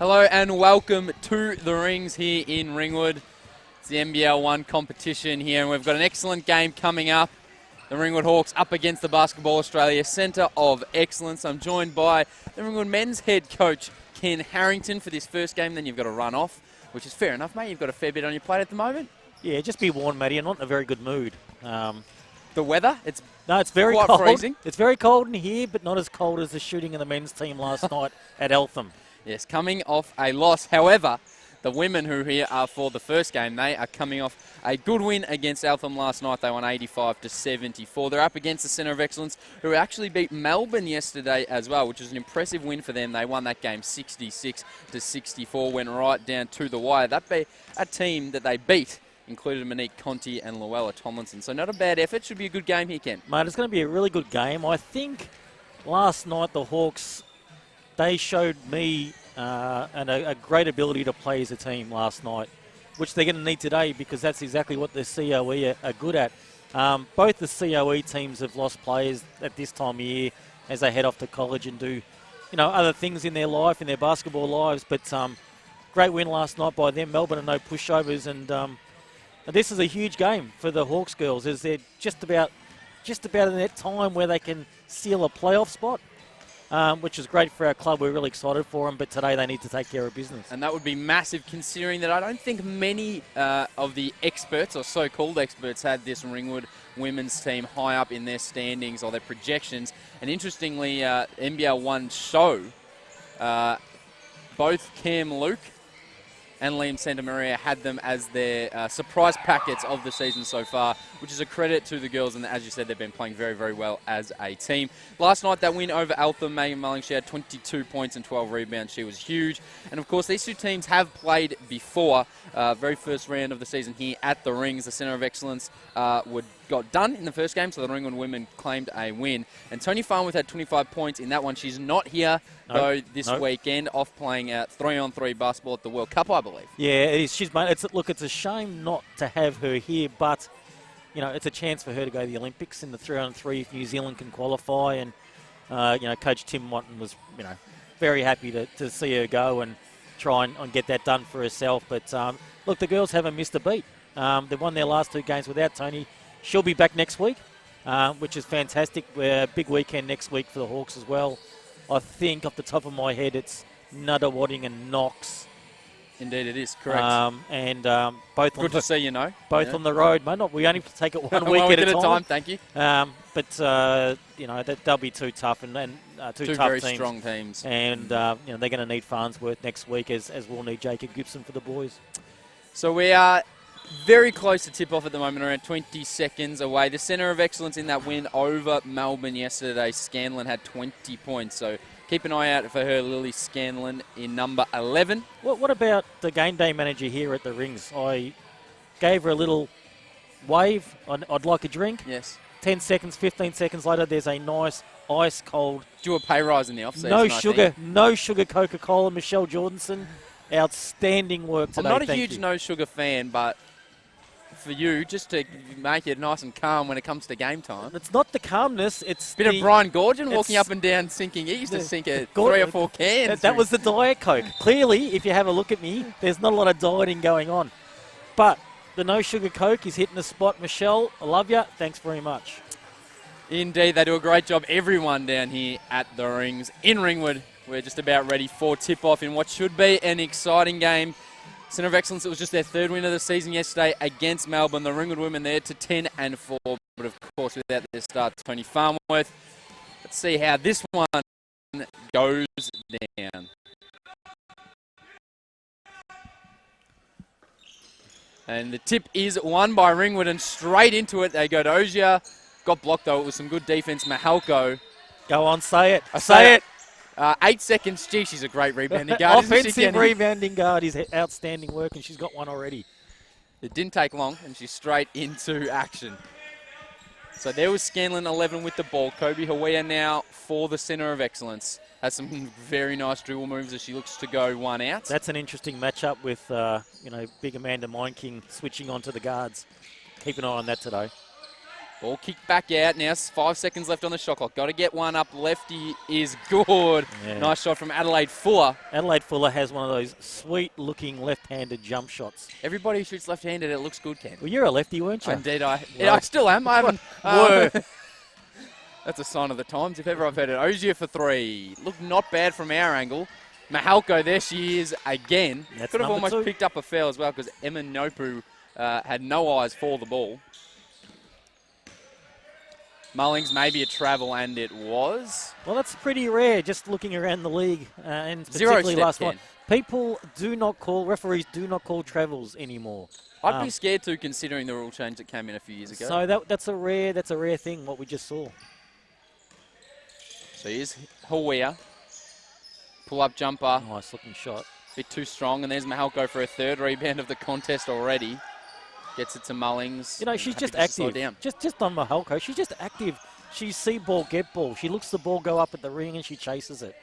Hello and welcome to the Rings here in Ringwood. It's the NBL1 competition here, and we've got an excellent game coming up. The Ringwood Hawks up against the Basketball Australia Centre of Excellence. I'm joined by the Ringwood men's head coach, Ken Harrington, for this first game. Then you've got to run off, which is fair enough, mate. You've got a fair bit on your plate at the moment. Yeah, just be warned, Matty. I'm not in a very good mood. The weather? It's very quite cold. Freezing. It's very cold in here, but not as cold as the shooting of the men's team last night at Eltham. Yes, coming off a loss. However, the women who here are for the first game, they are coming off a good win against Eltham last night. They won 85-74. They're up against the Centre of Excellence, who actually beat Melbourne yesterday as well, which was an impressive win for them. They won that game 66-64, went right down to the wire. That be a team that they beat included Monique Conti and Luella Tomlinson. So not a bad effort. Should be a good game here, Ken. Mate, it's going to be a really good game. I think last night the Hawks, they showed me a great ability to play as a team last night, which they're going to need today because that's exactly what the COE are good at. Both the COE teams have lost players at this time of year as they head off to college and do, other things in their life, in their basketball lives. But great win last night by them. Melbourne are no pushovers, and this is a huge game for the Hawks girls, as they're just about in that time where they can seal a playoff spot. Which is great for our club. We're really excited for them, but today they need to take care of business. And that would be massive, considering that I don't think many of the experts, or so-called experts, had this Ringwood women's team high up in their standings or their projections. And interestingly, NBL1 show, both Cam Luke and Liam Santamaria had them as their surprise packets of the season so far, which is a credit to the girls. And as you said, they've been playing very, very well as a team. Last night, that win over Eltham, Megan Mulling, she had 22 points and 12 rebounds. She was huge. And of course, these two teams have played before. Very first round of the season here at the Rings. The Centre of Excellence got done in the first game, so the Ringwood women claimed a win. And Tony Farnworth had 25 points in that one. She's not here, though, this weekend, off playing 3-on-3 basketball at the World Cup, I believe. Yeah, it is. It's a shame not to have her here, but it's a chance for her to go to the Olympics in the 3-on-3 if New Zealand can qualify. And Coach Tim Watton was very happy to see her go and try and get that done for herself. But look, the girls haven't missed a beat. They've won their last two games without Tony. She'll be back next week, which is fantastic. We're a big weekend next week for the Hawks as well. I think off the top of my head it's Nunawading and Knox. Indeed, it is correct. Both good to see you know. Both on the road, mate. We only take it one week at a time. Thank you. They'll be too tough and two tough very teams. Strong teams. And they're going to need Farnsworth next week, as we'll need Jacob Gibson for the boys. So we are very close to tip-off at the moment, around 20 seconds away. The Centre of Excellence in that win over Melbourne yesterday, Scanlon had 20 points. So keep an eye out for her, Lily Scanlon, in number 11. What about the game day manager here at the Rings? I gave her a little wave. I'd like a drink. Yes. 10 seconds, 15 seconds later, there's a nice ice-cold... Do a pay rise in the off-season, No sugar Coca-Cola. Michelle Jordanson, outstanding work today. I'm not a huge no sugar fan, but for you, just to make it nice and calm when it comes to game time. It's not the calmness, it's bit of Brian Gorgon walking up and down sinking. He used to sink 3 or 4 cans. That was the Diet Coke. Clearly, if you have a look at me, there's not a lot of dieting going on. But the no sugar Coke is hitting the spot. Michelle, I love you. Thanks very much. Indeed, they do a great job. Everyone down here at the Rings in Ringwood. We're just about ready for tip-off in what should be an exciting game. Centre of Excellence, it was just their third win of the season yesterday against Melbourne. The Ringwood women there to 10-4, but of course without their star, Tony Farnworth. Let's see how this one goes down. And the tip is won by Ringwood, and straight into it they go to Ozia. Got blocked though, it was some good defence. Mahalko. Go on, say it. Say it. 8 seconds. Gee, she's a great rebounding guard. Offensive rebounding guard is outstanding work, and she's got one already. It didn't take long, and she's straight into action. So there was Scanlon 11 with the ball. Kobe Hawea now for the Centre of Excellence. Has some very nice dribble moves as she looks to go one out. That's an interesting matchup with, big Amanda Mineking switching onto the guards. Keep an eye on that today. Ball kicked back out. Now 5 seconds left on the shot clock. Got to get one up. Lefty is good. Yeah. Nice shot from Adelaide Fuller. Adelaide Fuller has one of those sweet-looking left-handed jump shots. Everybody who shoots left-handed, it looks good, Ken. Well, you're a lefty, weren't you? Indeed, I Well, still am. I haven't. Whoa. That's a sign of the times, if ever I've heard it. Ozier for 3. Looked not bad from our angle. Mahalko, there she is again. That's Could have number almost 2. picked up a foul as well because Emma Nopu had no eyes for the ball. Mullings, maybe a travel, and it was. Well, that's pretty rare, just looking around the league, and Zero particularly step, last Ken. night. Referees do not call travels anymore. I'd be scared too, considering the rule change that came in a few years ago. So that's a rare thing, what we just saw. So here's Hawea. Pull-up jumper. Nice looking shot. Bit too strong, and there's Mahalko for a 3rd rebound of the contest already. Gets it to Mullings. You know, she's just Happy to slow active. down. Just on Mahalko, she's just active. She see ball, get ball. She looks the ball go up at the ring and she chases it.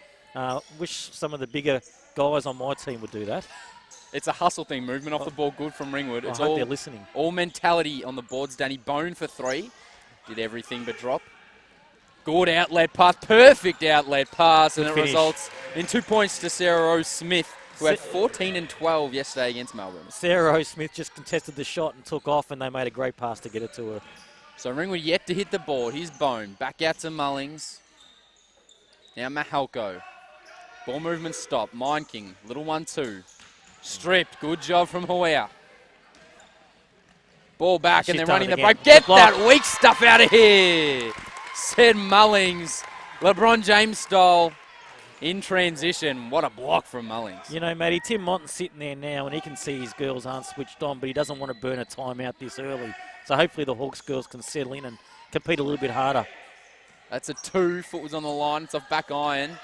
Wish some of the bigger guys on my team would do that. It's a hustle thing. Movement off the ball, good from Ringwood. I It's hope they're listening. all mentality on the boards. Danny Bone for 3. Did everything but drop. Good outlet pass. Perfect outlet pass. Good and it finish. results in 2 points to Sarah Rose Smith, who had 14 and 12 yesterday against Melbourne. Sarah O. Smith just contested the shot and took off, and they made a great pass to get it to her. So Ringwood yet to hit the board. Here's Bone. Back out to Mullings. Now Mahalko. Ball movement stop. Mind King. Little 1-2. Stripped. Good job from Hawea. Ball back, She's and they're done running it the again. break. Get Block. that weak stuff out of here, said Mullings. LeBron James style in transition. What a block from Mullings. You know, Matty, Tim Monten's sitting there now, and he can see his girls aren't switched on, but he doesn't want to burn a timeout this early. So hopefully the Hawks girls can settle in and compete a little bit harder. That's a 2. Foot was on the line. It's off back iron.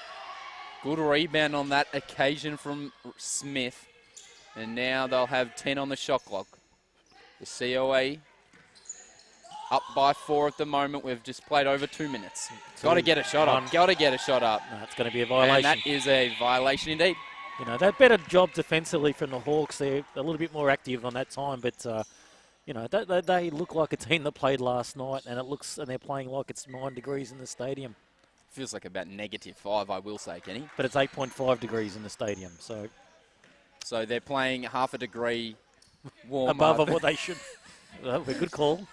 Good rebound on that occasion from Smith. And now they'll have 10 on the shot clock. The COA up by 4 at the moment. We've just played over 2 minutes. Got to get a shot up. Got to get a shot up. No, it's going to be a And violation. that is a violation indeed. You know, that better job defensively from the Hawks. They're a little bit more active on that time, but you know, they look like a team that played last night, and they're playing like it's 9 degrees in the stadium. Feels like about -5, I will say, Kenny. But it's 8.5 degrees in the stadium, so So they're playing half a degree warmer. above of what they should. Well, a good call.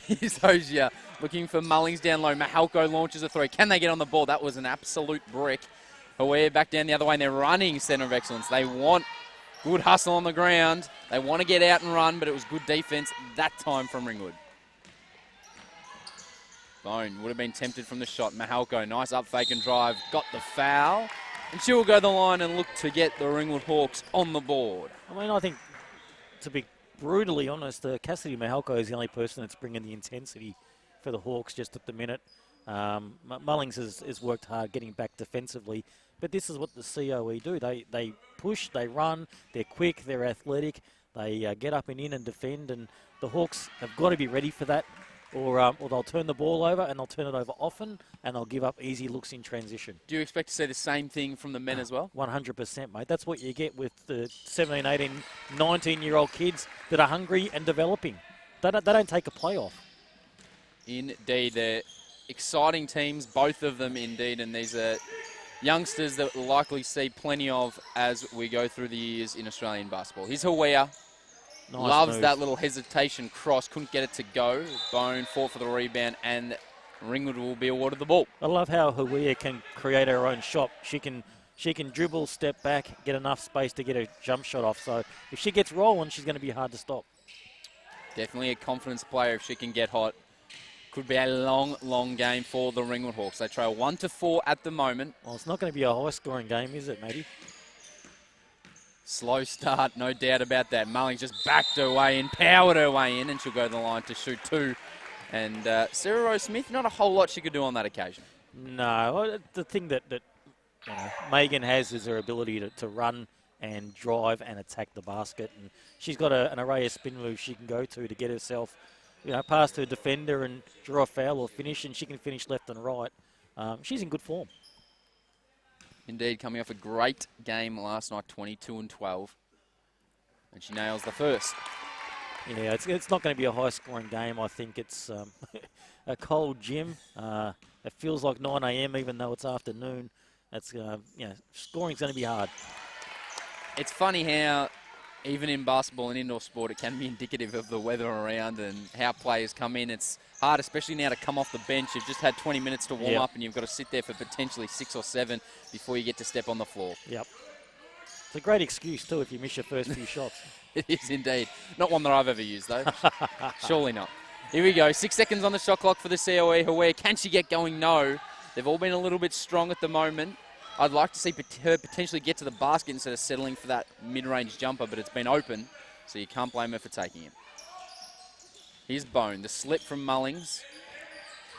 Here's Hosier looking for Mullings down low. Mahalko launches a 3. Can they get on the ball? That was an absolute brick. Hawaii back down the other way, and they're running centre of excellence. They want good hustle on the ground. They want to get out and run, but it was good defence that time from Ringwood. Bone would have been tempted from the shot. Mahalko, nice up fake and drive. Got the foul. And she will go the line and look to get the Ringwood Hawks on the board. I mean, I think, to be brutally honest, Cassidy Mahalko is the only person that's bringing the intensity for the Hawks just at the minute. Mullings has worked hard getting back defensively, but this is what the COE do. They push, they run, they're quick, they're athletic, they get up and in and defend, and the Hawks have got to be ready for that, or they'll turn the ball over, and they'll turn it over often, and they'll give up easy looks in transition. Do you expect to see the same thing from the men as well? 100%, mate. That's what you get with the 17, 18, 19-year-old kids that are hungry and developing. They don't take a play off. Indeed, they're exciting teams, both of them indeed, and these are youngsters that we'll likely see plenty of as we go through the years in Australian basketball. Here's Hawea. Nice Loves move. that little hesitation cross. Couldn't get it to go. Bone fought for the rebound, and Ringwood will be awarded the ball. I love how Hawea can create her own shot. She can dribble, step back, get enough space to get a jump shot off. So if she gets rolling, she's going to be hard to stop. Definitely a confidence player if she can get hot. Could be a long, long game for the Ringwood Hawks. They trail 1-4 at the moment. Well, it's not going to be a high-scoring game, is it, matey? Slow start, no doubt about that. Mullings just backed her way in, powered her way in, and she'll go to the line to shoot 2. And Sarah Rose Smith, not a whole lot she could do on that occasion. No, the thing that Megan has is her ability to run and drive and attack the basket. And she's got an array of spin moves she can go to get herself, past her defender and draw a foul or finish, and she can finish left and right. She's in good form. Indeed, coming off a great game last night, 22 and 12. And she nails the first. Yeah, it's not going to be a high-scoring game. I think it's a cold gym. It feels like 9 a.m. even though it's afternoon. That's scoring's going to be hard. It's funny how even in basketball and indoor sport, it can be indicative of the weather around and how players come in. It's hard, especially now, to come off the bench. You've just had 20 minutes to warm up, and you've got to sit there for potentially 6 or 7 before you get to step on the floor. Yep. It's a great excuse, too, if you miss your first few shots. It is indeed. Not one that I've ever used, though. Surely not. Here we go. 6 seconds on the shot clock for the COE. Where can she get going? No. They've all been a little bit strong at the moment. I'd like to see her potentially get to the basket instead of settling for that mid-range jumper, but it's been open, so you can't blame her for taking it. Here's Bone, the slip from Mullings.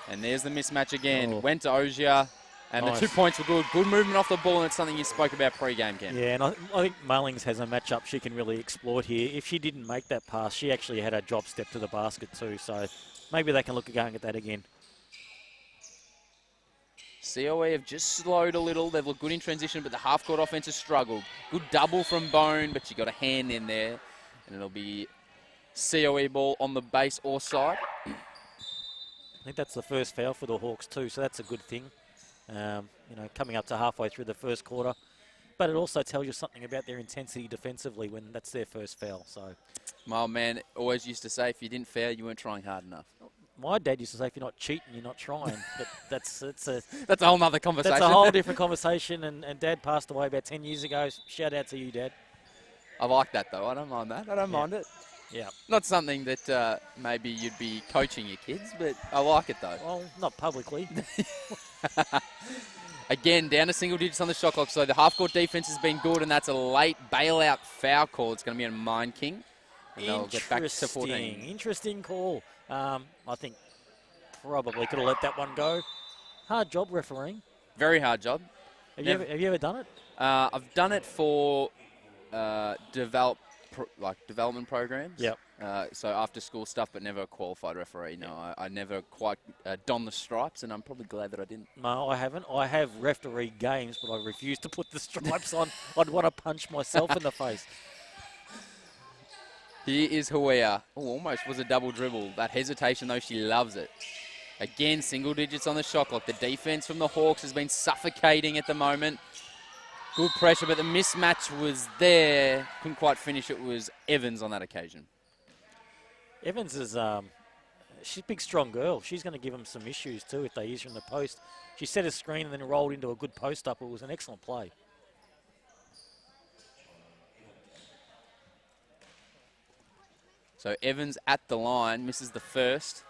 And there's the mismatch again. Oh. Went to Ogier, and Nice. the 2 points were good. Good movement off the ball, and it's something you spoke about pre-game, Cam. Yeah, and I think Mullings has a matchup she can really exploit here. If she didn't make that pass, she actually had a drop step to the basket too, so maybe they can look at going at that again. COE have just slowed a little. They've looked good in transition, but the half-court offense has struggled. Good double from Bone, but she got a hand in there. And it'll be COE ball on the base or side. I think that's the first foul for the Hawks too, so that's a good thing. Coming up to halfway through the first quarter. But it also tells you something about their intensity defensively when that's their first foul. So, My old man always used to say, if you didn't foul, you weren't trying hard enough. my dad used to say, if you're not cheating, you're not trying. But that's a whole nother conversation. That's a whole different conversation, and Dad passed away about 10 years ago. Shout out to you, Dad. I like that, though. I don't mind that. I don't mind it. Yeah. Not something that maybe you'd be coaching your kids, but I like it, though. Well, not publicly. Again, down to single digits on the shot clock, so the half-court defense has been good, and that's a late bailout foul call. It's going to be a Mind King, and they'll get back to 14. Interesting call. I think probably could have let that one go. Hard job refereeing. Very hard job. Have you ever done it? I've done it for development programs. Yep. So after school stuff, but never a qualified referee. No, I never quite donned the stripes, and I'm probably glad that I didn't. No, I haven't. I have refereed games, but I refuse to put the stripes on. I'd want to punch myself in the face. Here is Huia. Oh, almost was a double dribble. That hesitation, though, she loves it. Again, single digits on the shot clock. The defense from the Hawks has been suffocating at the moment. Good pressure, but the mismatch was there. Couldn't quite finish. It was Evans on that occasion. Evans is she's a big, strong girl. She's going to give them some issues, too, if they use her in the post. She set a screen and then rolled into a good post-up. It was an excellent play. So Evans at the line, misses the first,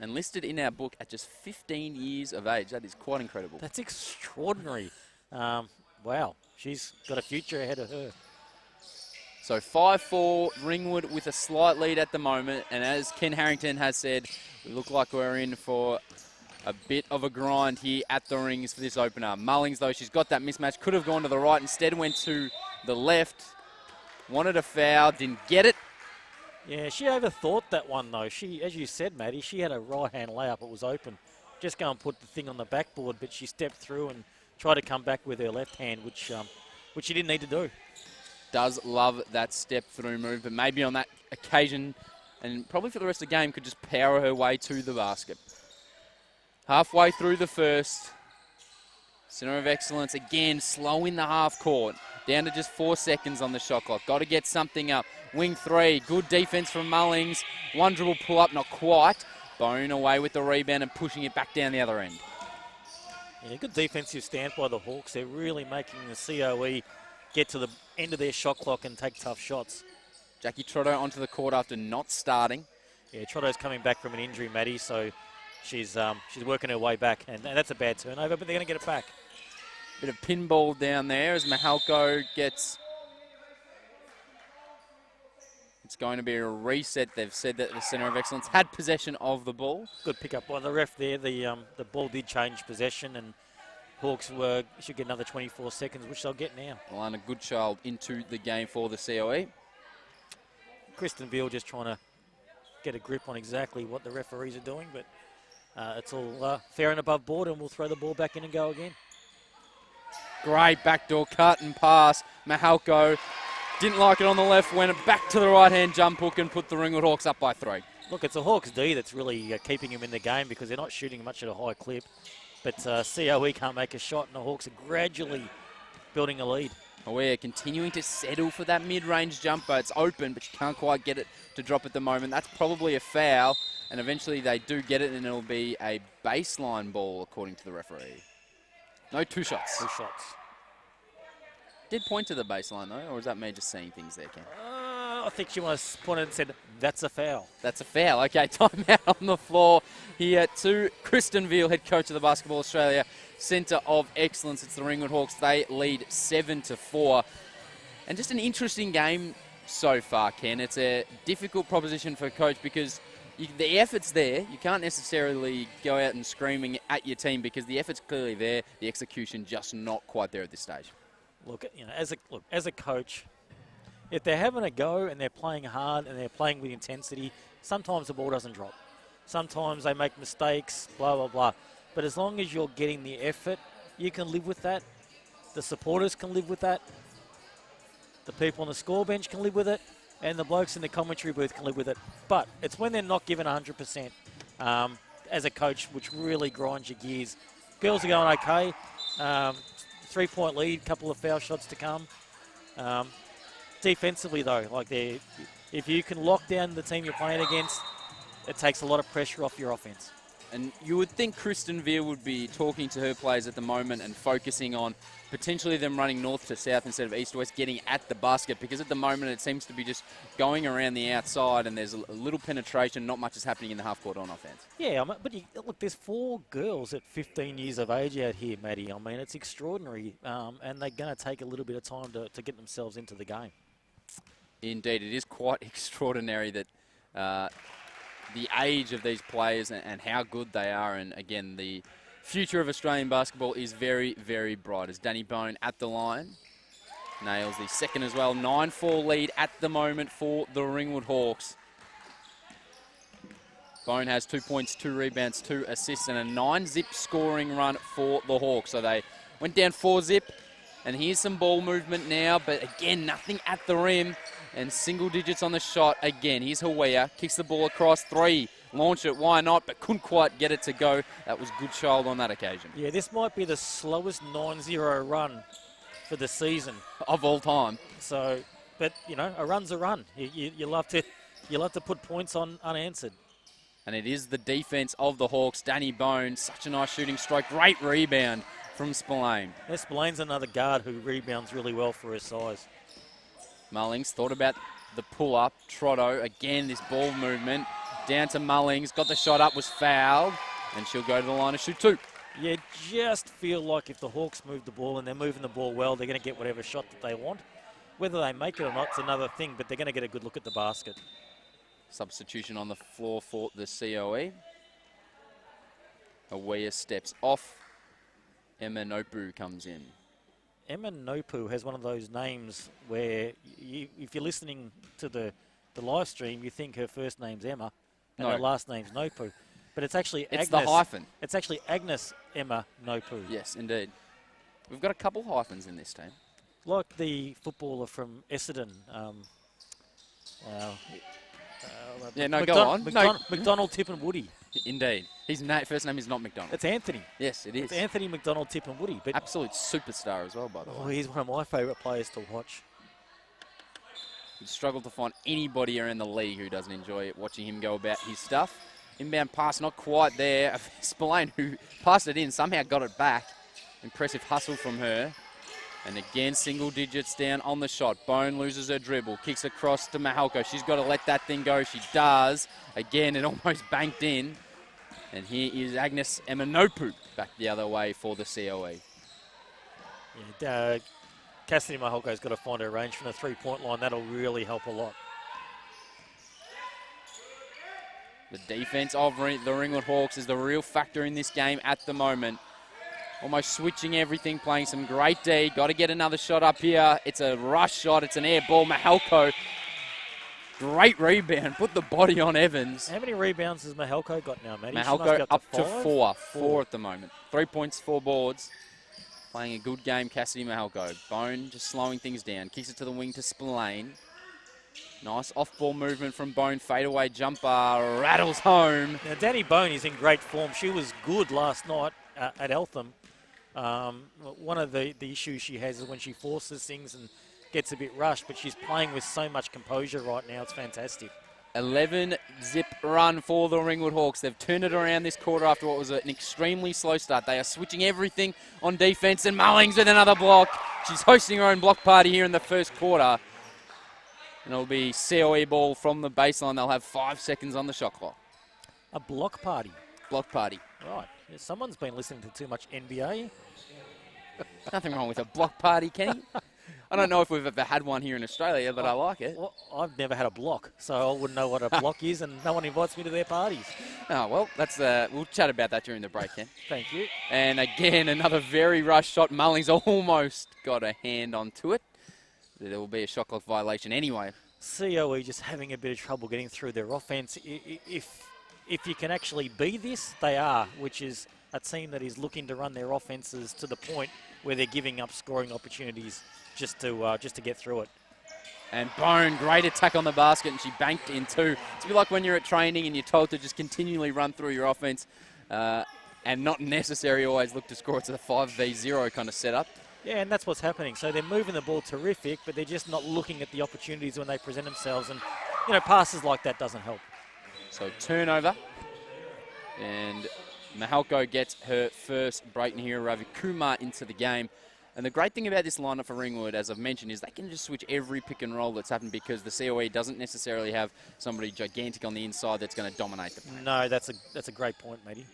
and listed in our book at just 15 years of age. That is quite incredible. That's extraordinary. Wow, she's got a future ahead of her. So 5-4, Ringwood with a slight lead at the moment, and as Ken Harrington has said, we look like we're in for a bit of a grind here at the rings for this opener. Mullings, though, she's got that mismatch, could have gone to the right, instead went to the left, wanted a foul, didn't get it. Yeah, she overthought that one, though. She, as you said, Maddie, she had a right-hand layup. It was open. Just go and put the thing on the backboard, but she stepped through and tried to come back with her left hand, which she didn't need to do. Does love that step-through move, but maybe on that occasion, and probably for the rest of the game, could just power her way to the basket. Halfway through the first, Center of Excellence again, slow in the half court. Down to just 4 seconds on the shot clock. Got to get something up. Wing three, good defense from Mullings. One dribble pull up, not quite. Bone away with the rebound and pushing it back down the other end. Yeah, good defensive stand by the Hawks. They're really making the COE get to the end of their shot clock and take tough shots. Jackie Trotto onto the court after not starting. Yeah, Trotto's coming back from an injury, Maddie, so she's working her way back, and that's a bad turnover, but they're going to get it back. Bit of pinball down there as Mahalko gets... It's going to be a reset. They've said that the Center of Excellence had possession of the ball. Good pick-up by the ref there. The ball did change possession, and Hawks should get another 24 seconds, which they'll get now. Alana Goodchild into the game for the COE. Kristen Veal just trying to get a grip on exactly what the referees are doing, but it's all fair and above board, and we'll throw the ball back in and go again. Great backdoor cut and pass. Mahalko Didn't like it on the left, went back to the right-hand jump hook and put the Ringwood Hawks up by 3. Look, it's a Hawks D that's really keeping him in the game because they're not shooting much at a high clip. But COE can't make a shot, and the Hawks are gradually building a lead. We're continuing to settle for that mid-range jumper. It's open, but you can't quite get it to drop at the moment. That's probably a foul, and eventually they do get it, and it'll be a baseline ball, according to the referee. No, 2 shots. 2 shots. Did point to the baseline, though, or is that me just seeing things there, Ken? I think she was pointed and said, that's a foul. That's a foul. Okay, timeout on the floor here to Kristen Veal, head coach of the Basketball Australia Centre of Excellence. It's the Ringwood Hawks. They lead 7-4. And just an interesting game so far, Ken. It's a difficult proposition for a coach because the effort's there. You can't necessarily go out and screaming at your team because the effort's clearly there. The execution just not quite there at this stage. Look, as a coach, if they're having a go and they're playing hard and they're playing with intensity, sometimes the ball doesn't drop. Sometimes they make mistakes, blah, blah, blah. But as long as you're getting the effort, you can live with that. The supporters can live with that. The people on the score bench can live with it. And the blokes in the commentary booth can live with it. But it's when they're not given 100% as a coach, which really grinds your gears. Girls are going okay. 3-point lead, couple of foul shots to come. Defensively, though, if you can lock down the team you're playing against, it takes a lot of pressure off your offense. And you would think Kristen Veer would be talking to her players at the moment and focusing on potentially them running north to south instead of east to west, getting at the basket, because at the moment it seems to be just going around the outside and there's a little penetration, not much is happening in the half court on offense. Yeah, but look, there's 4 girls at 15 years of age out here, Maddie. I mean, it's extraordinary, and they're going to take a little bit of time to get themselves into the game. Indeed, it is quite extraordinary that the age of these players and how good they are. And again, the future of Australian basketball is very, very bright. As Danny Bone at the line nails the second as well. 9-4 lead at the moment for the Ringwood Hawks. Bone has 2 points, 2 rebounds, 2 assists, and a 9-zip scoring run for the Hawks. So they went down 4-zip, and here's some ball movement now, but again, nothing at the rim. And single digits on the shot again. Here's Hawiya, kicks the ball across, 3, launch it, why not, but couldn't quite get it to go. That was good child on that occasion. Yeah, this might be the slowest 9-0 run for the season. Of all time. So, but, a run's a run. You love to put points on unanswered. And it is the defense of the Hawks. Danny Bone, such a nice shooting stroke. Great rebound from Spillane. Yeah, Spillane's another guard who rebounds really well for his size. Mullings thought about the pull-up. Trotto, again, this ball movement. Down to Mullings, got the shot up, was fouled, and she'll go to the line to shoot 2. You just feel like if the Hawks move the ball and they're moving the ball well, they're going to get whatever shot that they want. Whether they make it or not, it's another thing, but they're going to get a good look at the basket. Substitution on the floor for the COE. Hawiya steps off. Emma Nopu comes in. Emma Nopu has one of those names where if you're listening to the live stream, you think her first name's Emma and her last name's Nopu. But it's actually Agnes. It's the hyphen. It's actually Agnes Emma Nopu. Yes, indeed. We've got a couple hyphens in this team. Like the footballer from Essendon. Go on. McDonald, Tip and Woody. Indeed. His first name is not McDonald. It's Anthony. Yes, it is. It's Anthony McDonald, Tip and Woody. But absolute superstar as well, by the way. He's one of my favourite players to watch. We struggle to find anybody around the league who doesn't enjoy watching him go about his stuff. Inbound pass, not quite there. Spillane, who passed it in, somehow got it back. Impressive hustle from her. And again, single digits down on the shot. Bone loses her dribble, kicks across to Mahalko. She's got to let that thing go. She does. Again, it almost banked in. And here is Agnes Emanopu back the other way for the COE. Yeah, Cassidy Mahalko's got to find her range from the three-point line. That'll really help a lot. The defense of the Ringwood Hawks is the real factor in this game at the moment. Almost switching everything, playing some great D. Got to get another shot up here. It's a rush shot. It's an air ball. Mahalko, great rebound. Put the body on Evans. How many rebounds has Mahalko got now, Matty? Mahalko up to 4. 4 at the moment. 3 points, 4 boards. Playing a good game, Cassidy Mahalko. Bone just slowing things down. Kicks it to the wing to Spillane. Nice off-ball movement from Bone. Fadeaway jumper. Rattles home. Now, Danny Bone is in great form. She was good last night at Eltham. One of the issues she has is when she forces things and gets a bit rushed, but she's playing with so much composure right now. It's fantastic. 11-zip run for the Ringwood Hawks. They've turned it around this quarter after what was an extremely slow start. They are switching everything on defense, and Mullings with another block. She's hosting her own block party here in the first quarter. And it'll be COE ball from the baseline. They'll have 5 seconds on the shot clock. A block party. Block party. Right. Yeah, someone's been listening to too much NBA. Nothing wrong with a block party, Kenny. I don't know if we've ever had one here in Australia, but I like it. Well, I've never had a block, so I wouldn't know what a block is, and no one invites me to their parties. Oh, well, that's we'll chat about that during the break, Ken. Thank you. And again, another very rushed shot. Mullings almost got a hand onto it. There will be a shot clock violation anyway. COE just having a bit of trouble getting through their offense. If you can actually be this, they are, which is a team that is looking to run their offenses to the point where they're giving up scoring opportunities just to get through it. And Bone, great attack on the basket, and she banked in two. It's a bit like when you're at training and you're told to just continually run through your offense and not necessarily always look to score. It's a 5v0 kind of setup. Yeah, and that's what's happening. So they're moving the ball terrific, but they're just not looking at the opportunities when they present themselves. And, you know, passes like that doesn't help. So turnover. And Mahalko gets her first break in here. Ravi Kumar into the game. And the great thing about this lineup for Ringwood, as I've mentioned, is they can just switch every pick and roll that's happened because the COE doesn't necessarily have somebody gigantic on the inside that's going to dominate the play. No, that's a great point, matey.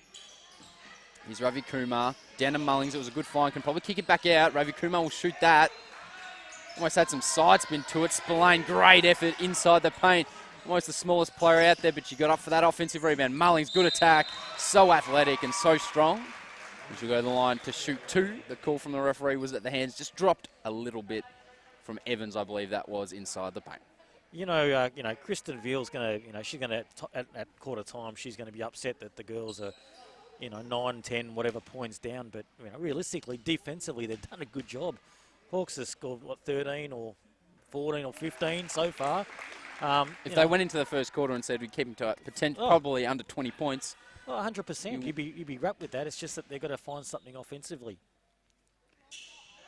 Here's Ravi Kumar. Down to Mullings. It was a good find. Can probably kick it back out. Ravi Kumar will shoot that. Almost had some side spin to it. Spillane, great effort inside the paint. Almost the smallest player out there, but she got up for that offensive rebound. Mullings, good attack. So athletic and so strong. And she'll go to the line to shoot two. The call from the referee was that the hands just dropped a little bit from Evans, I believe that was, inside the paint. You know, Kristen Veal's going to, she's going to, at quarter time, she's going to be upset that the girls are, 9, 10, whatever points down. But, realistically, defensively, they've done a good job. Hawks have scored, 13 or 14 or 15 so far. If they went into the first quarter and said we'd keep them to probably under 20 points. Oh, 100%. You'd be wrapped with that. It's just that they've got to find something offensively.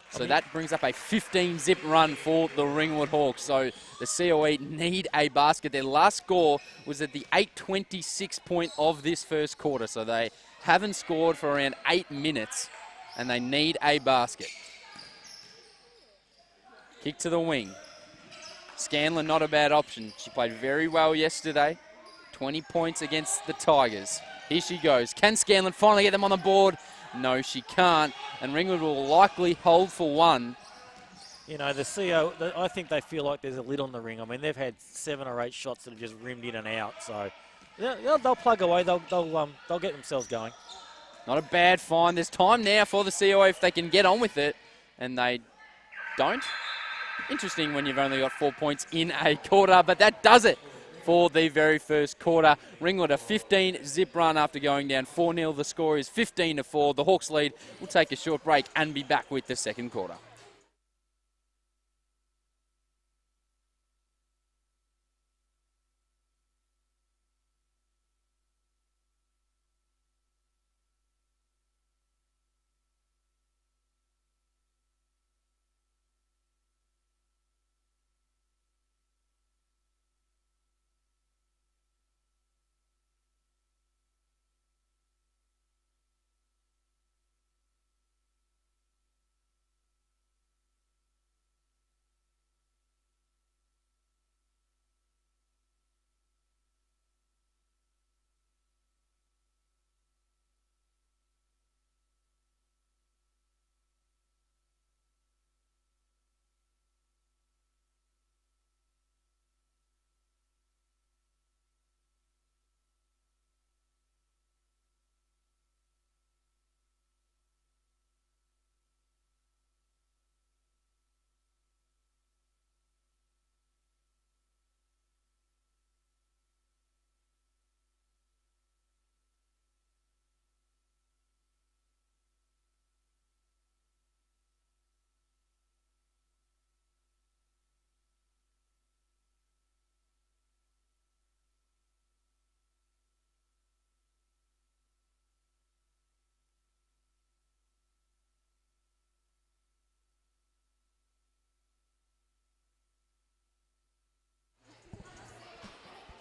So that brings up a 15-zip run for the Ringwood Hawks. So the COE need a basket. Their last score was at the 8:26 point of this first quarter. So they haven't scored for around 8 minutes, and they need a basket. Kick to the wing. Scanlon, not a bad option. She played very well yesterday. 20 points against the Tigers. Here she goes. Can Scanlon finally get them on the board? No, she can't. And Ringwood will likely hold for one. I think they feel like there's a lid on the ring. I mean, they've had 7 or 8 shots that have just rimmed in and out. So they'll plug away. They'll get themselves going. Not a bad find. There's time now for the COA if they can get on with it. And they don't. Interesting when you've only got 4 points in a quarter. But that does it for the very first quarter. Ringwood a 15-zip run after going down 4-0. The score is 15-4. The Hawks lead. We'll take a short break and be back with the second quarter.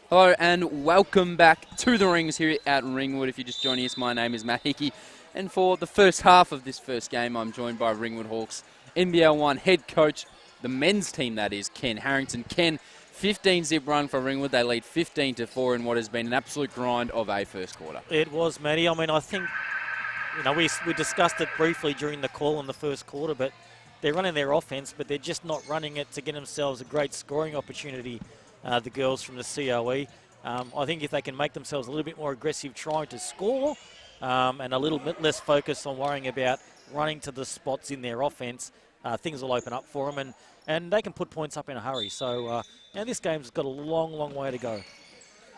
Hello and welcome back to the rings here at Ringwood. If you're just joining us, my name is Matt Hickey. And for the first half of this first game, I'm joined by Ringwood Hawks NBL1 head coach, the men's team that is, Ken Harrington. Ken, 15-zip run for Ringwood. They lead 15-4 in what has been an absolute grind of a first quarter. It was, Matty. I mean, I think, we discussed it briefly during the call in the first quarter, but they're running their offense, but they're just not running it to get themselves a great scoring opportunity, the girls from the COE. I think if they can make themselves a little bit more aggressive trying to score and a little bit less focused on worrying about running to the spots in their offense, things will open up for them, and they can put points up in a hurry. So now this game's got a long, long way to go.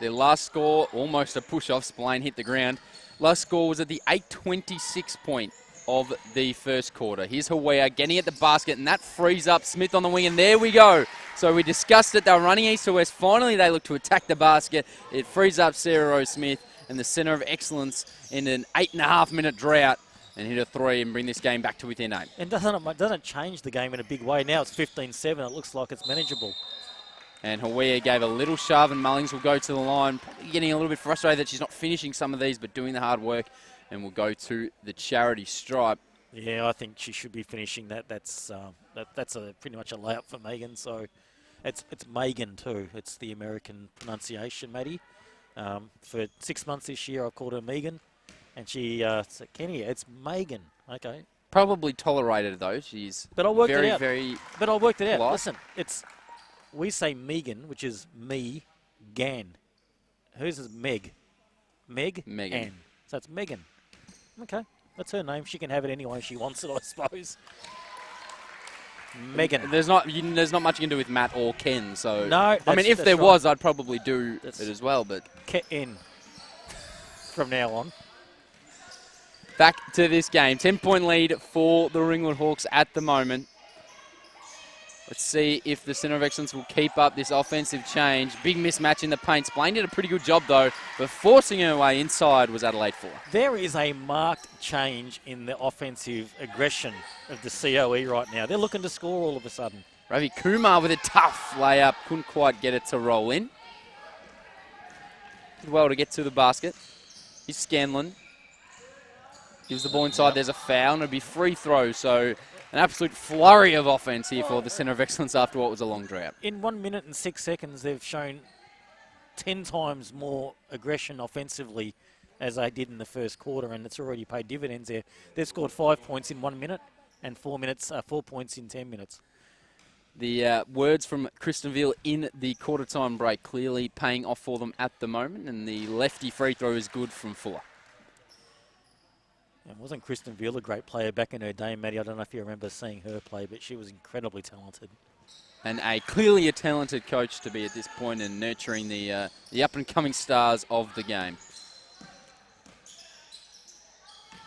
Their last score, almost a push-off. Spillane hit the ground. Last score was at the 8:26 point of the first quarter. Here's Hawaii getting at the basket, and that frees up Smith on the wing, and there we go. So we discussed it. They were running east to west. Finally, they look to attack the basket. It frees up Sarah Rose Smith and the centre of excellence in an 8.5-minute drought, and hit a three and bring this game back to within 8. And doesn't change the game in a big way. Now it's 15-7. It looks like it's manageable. And Hawaii gave a little shove, and Mullings will go to the line, probably getting a little bit frustrated that she's not finishing some of these, but doing the hard work, and will go to the charity stripe. Yeah, I think she should be finishing that. That's pretty much a layup for Megan. So it's Megan too. It's the American pronunciation, Maddie. For 6 months this year, I called her Megan, and she said, "Kenny, it's Megan." Okay. Probably tolerated though. She's but I worked very, it out. very. But I worked it out. polite. Listen, we say Megan, which is me, Gan. Whose is Meg? Megan. Ann. So it's Megan. Okay, that's her name. She can have it any way she wants it, I suppose. Megan. There's not much you can do with Matt or Ken. So no, I mean, if there was, I'd probably do it as well. But Ken from now on. Back to this game, 10-point lead for the Ringwood Hawks at the moment. Let's see if the centre of excellence will keep up this offensive change. Big mismatch in the paint. Splane did a pretty good job, though, but forcing her way inside was Adelaide Fuller. There is a marked change in the offensive aggression of the COE right now. They're looking to score all of a sudden. Ravi Kumar with a tough layup. Couldn't quite get it to roll in. Did well to get to the basket. Here's Scanlon. Gives the ball inside. There's a foul, and it'll be free throw, so an absolute flurry of offense here for the centre of excellence after what was a long drought. In 1 minute and 6 seconds, they've shown 10 times more aggression offensively as they did in the first quarter, and it's already paid dividends there. They've scored 5 points in 1 minute and 4 points in 10 minutes. The words from Kristen Veal in the quarter-time break clearly paying off for them at the moment, and the lefty free throw is good from Fuller. Wasn't Kristen Veal a great player back in her day, Maddie? I don't know if you remember seeing her play, but she was incredibly talented. And clearly a talented coach to be at this point and nurturing the up-and-coming stars of the game.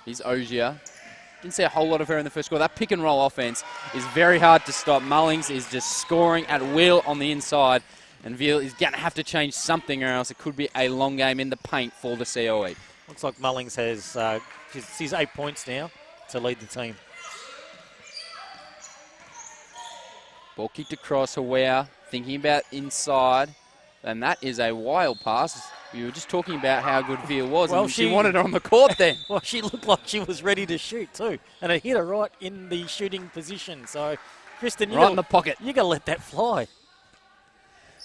Here's Ogier. Didn't see a whole lot of her in the first quarter. That pick-and-roll offense is very hard to stop. Mullings is just scoring at will on the inside, and Veal is going to have to change something or else it could be a long game in the paint for the COE. Looks like Mullings has... she's 8 points now to lead the team. Ball kicked across. Hawaii thinking about inside. And that is a wild pass. We were just talking about how good Veal was. Well, and she wanted her on the court then. Well, she looked like she was ready to shoot too. And it hit her right in the shooting position. So, Kristen, right in the pocket. You got to let that fly.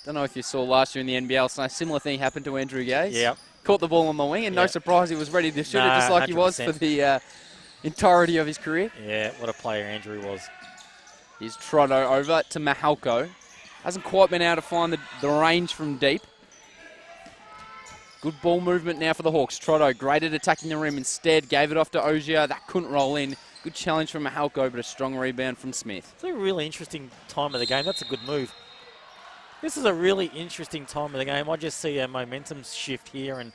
Don't know if you saw last year in the NBL, so a similar thing happened to Andrew Gaze. Yeah. Caught the ball on the wing, and no surprise he was ready to shoot it just like 100%. He was for the entirety of his career. Yeah, what a player Andrew was. Here's Trotto over to Mahalko. Hasn't quite been able to find the range from deep. Good ball movement now for the Hawks. Trotto, great at attacking the rim. Instead, gave it off to Ogier. That couldn't roll in. Good challenge from Mahalko, but a strong rebound from Smith. It's a really interesting time of the game. That's a good move. This is a really interesting time of the game. I just see a momentum shift here, and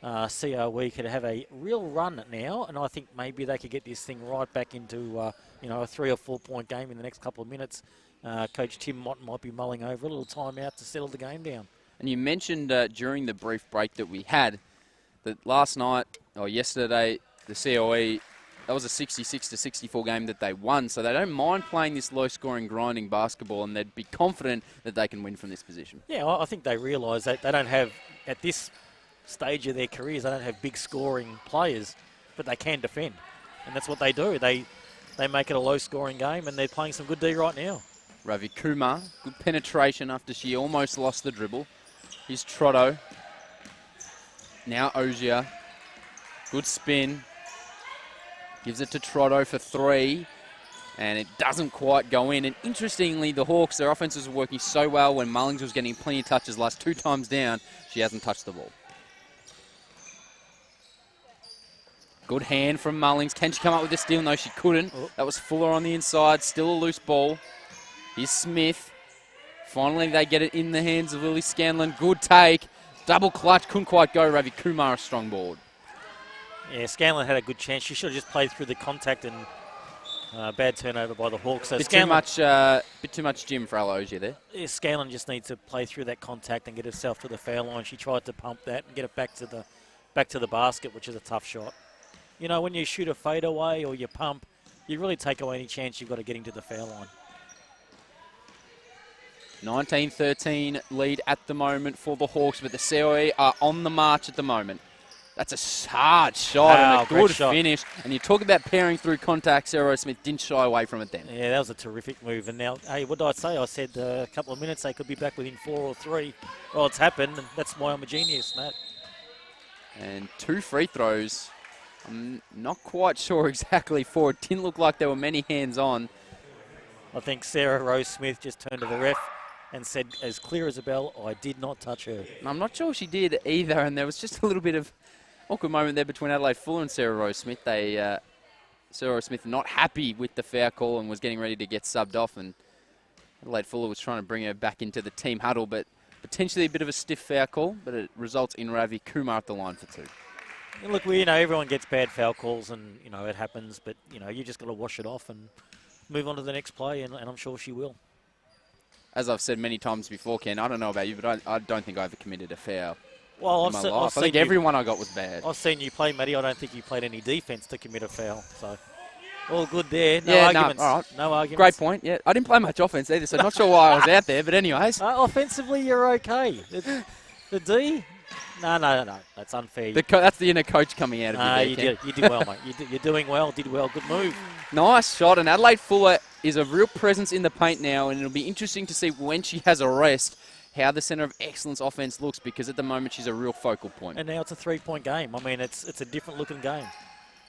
COE could have a real run now, and I think maybe they could get this thing right back into a 3 or 4 point game in the next couple of minutes. Coach Tim Mott might be mulling over a little timeout to settle the game down. And you mentioned during the brief break that we had that last night or yesterday the COE that was a 66-64 game that they won, so they don't mind playing this low-scoring, grinding basketball, and they'd be confident that they can win from this position. Yeah, I think they realise that they don't have, at this stage of their careers, they don't have big scoring players, but they can defend, and that's what they do. They make it a low-scoring game, and they're playing some good D right now. Ravi Kumar, good penetration after she almost lost the dribble. Here's Trotto. Now Ogier. Good spin. Gives it to Trotto for 3. And it doesn't quite go in. And interestingly, the Hawks, their offenses were working so well when Mullings was getting plenty of touches. Last 2 times down, she hasn't touched the ball. Good hand from Mullings. Can she come up with a steal? No, she couldn't. Oh. That was Fuller on the inside. Still a loose ball. Here's Smith. Finally, they get it in the hands of Lily Scanlon. Good take. Double clutch. Couldn't quite go. Ravi Kumar, a strong board. Yeah, Scanlon had a good chance. She should have just played through the contact, and bad turnover by the Hawks. So bit too much Jim for Ogier there. Yeah, Scanlon just needs to play through that contact and get herself to the foul line. She tried to pump that and get it back to the basket, which is a tough shot. You know, when you shoot a fadeaway or you pump, you really take away any chance you've got of getting to the foul line. 19-13 lead at the moment for the Hawks, but the COE are on the march at the moment. That's a hard shot and a good finish. And you talk about pairing through contact. Sarah Smith didn't shy away from it then. Yeah, that was a terrific move. And now, hey, what did I say? I said a couple of minutes they could be back within 4 or 3. Well, it's happened, and that's why I'm a genius, Matt. And 2 free throws. I'm not quite sure exactly for it. Didn't look like there were many hands on. I think Sarah Rose Smith just turned to the ref and said, as clear as a bell, I did not touch her. I'm not sure she did either, and there was just a little bit of awkward moment there between Adelaide Fuller and Sarah Rose Smith. Sarah Rose Smith not happy with the foul call and was getting ready to get subbed off, and Adelaide Fuller was trying to bring her back into the team huddle, but potentially a bit of a stiff foul call, but it results in Ravi Kumar at the line for 2. Yeah, look, everyone gets bad foul calls, and, it happens, but, you just got to wash it off and move on to the next play, and I'm sure she will. As I've said many times before, Ken, I don't know about you, but I don't think I ever committed a foul. Well, in my life. I think everyone I got was bad. I've seen you play, Matty. I don't think you played any defence to commit a foul. So, all good there. No arguments. No, all right. No arguments. Great point. Yeah, I didn't play much offence either, so not sure why I was out there. But anyways, offensively, you're okay. The D. No. That's unfair. That's the inner coach coming out of you. You did well, mate. You're doing well. Did well. Good move. Nice shot. And Adelaide Fuller is a real presence in the paint now, and it'll be interesting to see when she has a rest how the centre of excellence offense looks, because at the moment she's a real focal point. And now it's a 3-point game. I mean, it's a different looking game.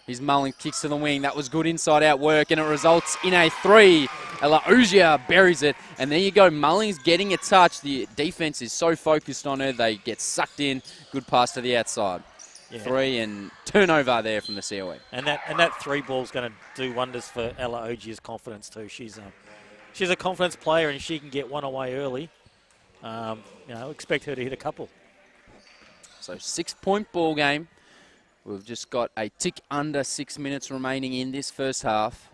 His Mullins kicks to the wing. That was good inside-out work, and it results in a 3. Ella Ogier buries it, and there you go. Mullins getting a touch. The defense is so focused on her, they get sucked in. Good pass to the outside. Yeah. 3 and turnover there from the COE. And that 3 ball's going to do wonders for Ella Ogier's confidence too. She's a confidence player, and she can get one away early. Expect her to hit a couple. So 6-point ball game. We've just got a tick under 6 minutes remaining in this first half.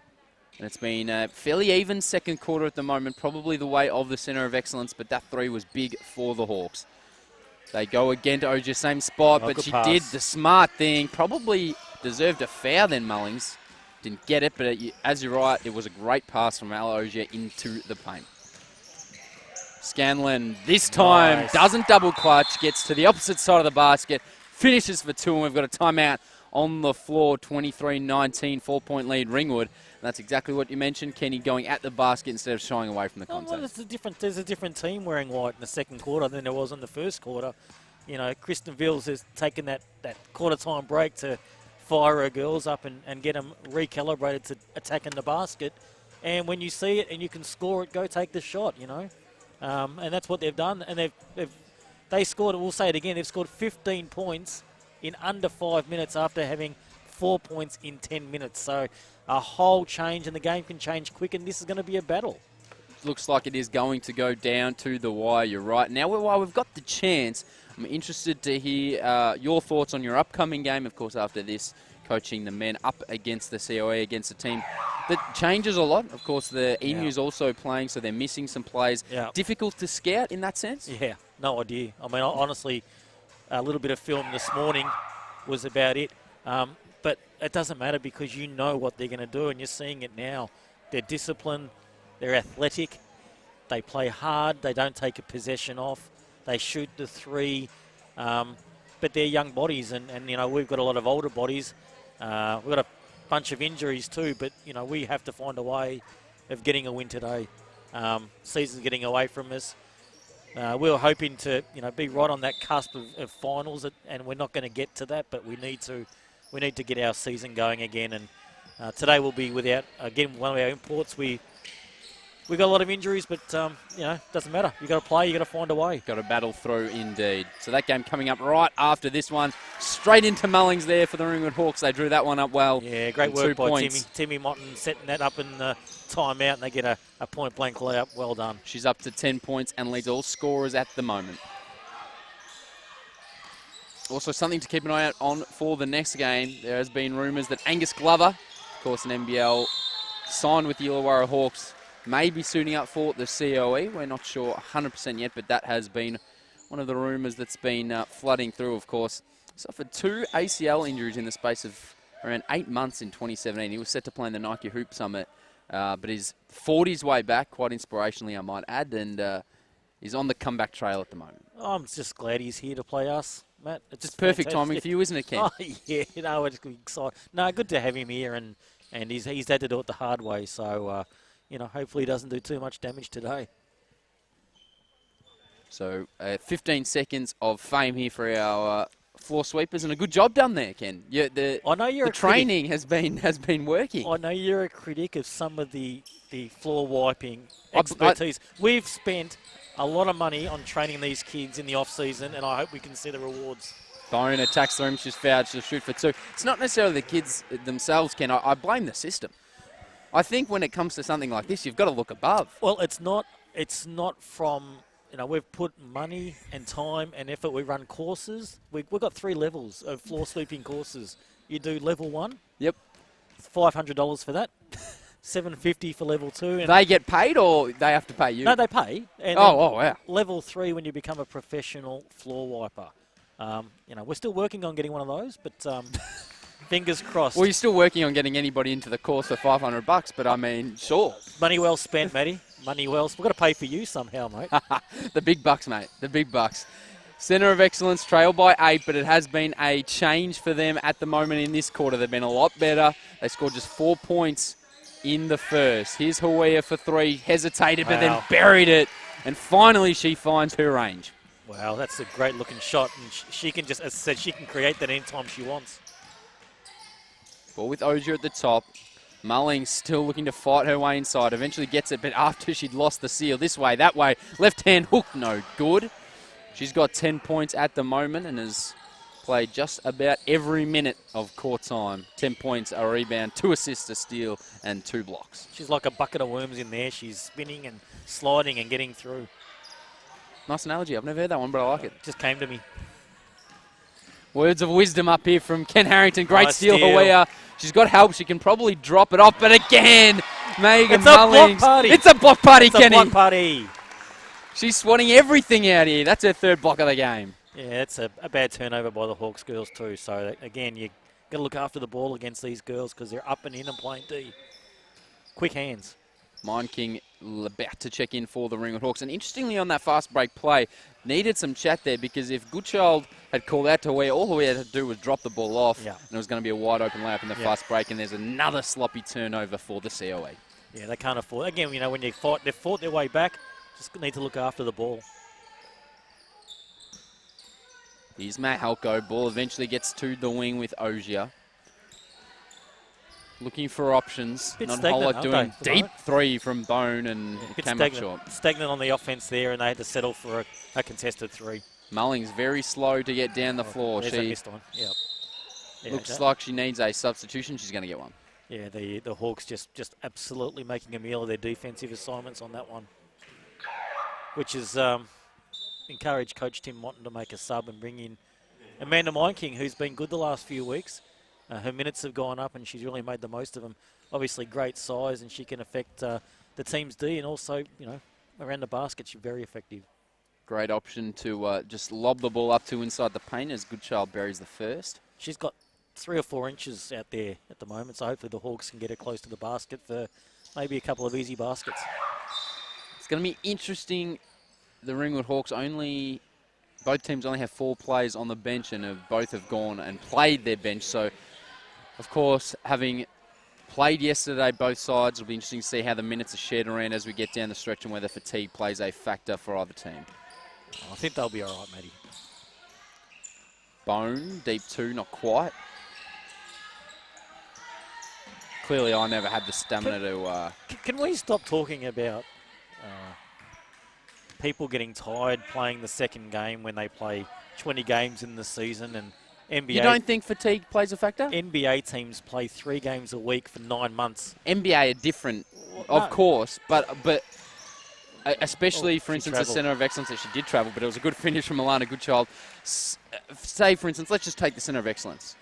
And it's been a fairly even second quarter at the moment, probably the way of the centre of excellence, but that 3 was big for the Hawks. They go again to Ogier, same spot, but she did the smart thing. Probably deserved a foul then, Mullings. Didn't get it, but as you're right, it was a great pass from Ella Ogier into the paint. Scanlon this time doesn't double clutch, gets to the opposite side of the basket, finishes for 2, and we've got a timeout on the floor. 23-19, 4-point lead Ringwood. And that's exactly what you mentioned, Kenny going at the basket instead of shying away from the contact. There's a different team wearing white in the second quarter than there was in the first quarter. Kristen Vils has taken that quarter time break to fire her girls up and get them recalibrated to attacking the basket. And when you see it and you can score it, go take the shot, and that's what they've done. And they scored, we'll say it again, they've scored 15 points in under 5 minutes after having 4 points in 10 minutes. So a whole change, and the game can change quick, and this is going to be a battle. Looks like it is going to go down to the wire. You're right. Now, while we've got the chance, I'm interested to hear your thoughts on your upcoming game, of course, after this, coaching the men up against the COE, against a team that changes a lot. Of course, the Emu's also playing, so they're missing some players. Yeah. Difficult to scout in that sense? Yeah, no idea. I mean, honestly, a little bit of film this morning was about it. But it doesn't matter because you know what they're going to do, and you're seeing it now. They're disciplined, they're athletic, they play hard, they don't take a possession off, they shoot the three, but they're young bodies, and we've got a lot of older bodies. We've got a bunch of injuries too, but we have to find a way of getting a win today. Season's getting away from us. We were hoping to be right on that cusp of finals, and we're not going to get to that, but we need to get our season going again. And today we'll be without, again, one of our imports. We got a lot of injuries, but doesn't matter. You got to play. You got to find a way. Got to battle through indeed. So that game coming up right after this one, straight into Mullings there for the Ringwood Hawks. They drew that one up well. Yeah, great work by points. Timmy Motton setting that up in the timeout, and they get a point blank layup. Well done. She's up to 10 points and leads all scorers at the moment. Also, something to keep an eye out on for the next game. There has been rumours that Angus Glover, of course, an NBL, signed with the Illawarra Hawks, may be suiting up for the COE. We're not sure 100% yet, but that has been one of the rumours that's been flooding through, of course. Suffered 2 ACL injuries in the space of around 8 months in 2017. He was set to play in the Nike Hoop Summit, but he's fought his way back, quite inspirationally, I might add, and he's on the comeback trail at the moment. I'm just glad he's here to play us, Matt. It's just perfect timing for you, isn't it, Ken? Oh, yeah, it's exciting. No, good to have him here, and he's had to do it the hard way, so... hopefully he doesn't do too much damage today. So 15 seconds of fame here for our floor sweepers, and a good job done there, Ken. I know you're the training has been working. I know you're a critic of some of the floor wiping expertise. We've spent a lot of money on training these kids in the off-season, and I hope we can see the rewards. Bone attacks the rim, she's fouled, she'll shoot for 2. It's not necessarily the kids themselves, Ken. I blame the system. I think when it comes to something like this, you've got to look above. Well, it's not from, we've put money and time and effort. We run courses. We've got 3 levels of floor sweeping courses. You do level 1. Yep. $500 for that. $750 for level 2. And they get paid or they have to pay you? No, they pay. And wow. Level 3 when you become a professional floor wiper. We're still working on getting one of those, but... fingers crossed. Well, you're still working on getting anybody into the course for $500, but I mean, sure. Money well spent, Matty. Money well spent. We've got to pay for you somehow, mate. The big bucks, mate. The big bucks. Centre of Excellence trail by 8, but it has been a change for them at the moment in this quarter. They've been a lot better. They scored just 4 points in the first. Here's Huia for 3. Hesitated, but then buried it. And finally, she finds her range. Wow, that's a great looking shot. And she can just, as I said, she can create that anytime she wants. Ball with Ozier at the top. Mullings still looking to fight her way inside. Eventually gets it, but after she'd lost the seal. This way, that way. Left-hand hook, no good. She's got 10 points at the moment and has played just about every minute of court time. 10 points, a rebound, 2 assists, a steal, and 2 blocks. She's like a bucket of worms in there. She's spinning and sliding and getting through. Nice analogy. I've never heard that one, but I like it. Just came to me. Words of wisdom up here from Ken Harrington. Great steal, Huia. She's got help. She can probably drop it off. But again, Megan Mullings. Block party. It's a block party, Kenny. It's a block party. She's swatting everything out here. That's her 3rd block of the game. Yeah, it's a bad turnover by the Hawks girls too. So, again, you got to look after the ball against these girls because they're up and in and playing D. Quick hands. Mind King about to check in for the Ringwood Hawks. And interestingly on that fast break play, needed some chat there because if Goodchild had called out to Huia, all Huia had to do was drop the ball off and it was going to be a wide open layup in the fast break, and there's another sloppy turnover for the COE. Yeah, they can't afford. Again, when they've fought their way back, just need to look after the ball. Here's Matt Halko. Ball eventually gets to the wing with Ozier. Looking for options. Not a whole lot doing. Deep 3 from Bone and came up short. Stagnant on the offense there, and they had to settle for a contested 3. Mullings very slow to get down the floor. She missed one. Yep. Looks like she needs a substitution. She's going to get one. Yeah, the Hawks just absolutely making a meal of their defensive assignments on that one, which is encouraged Coach Tim Motton to make a sub and bring in Amanda Meinking, who's been good the last few weeks. Her minutes have gone up, and she's really made the most of them. Obviously, great size, and she can affect the team's D, and also, around the basket, she's very effective. Great option to just lob the ball up to inside the paint as Goodchild buries the first. She's got 3 or 4 inches out there at the moment, so hopefully the Hawks can get it close to the basket for maybe a couple of easy baskets. It's going to be interesting. The Ringwood Hawks both teams only have 4 players on the bench and both have gone and played their bench. So, of course, having played yesterday, both sides, it'll be interesting to see how the minutes are shared around as we get down the stretch and whether fatigue plays a factor for either team. I think they'll be all right, Matty. Bone, deep 2, not quite. Clearly, I never had the stamina to... Can we stop talking about people getting tired playing the second game when they play 20 games in the season? And NBA... You don't think fatigue plays a factor? NBA teams play 3 games a week for 9 months. NBA are different, of course, but especially, for instance, the Centre of Excellence, that she did travel, but it was a good finish from Alana Goodchild. Say, for instance, let's just take the Centre of Excellence.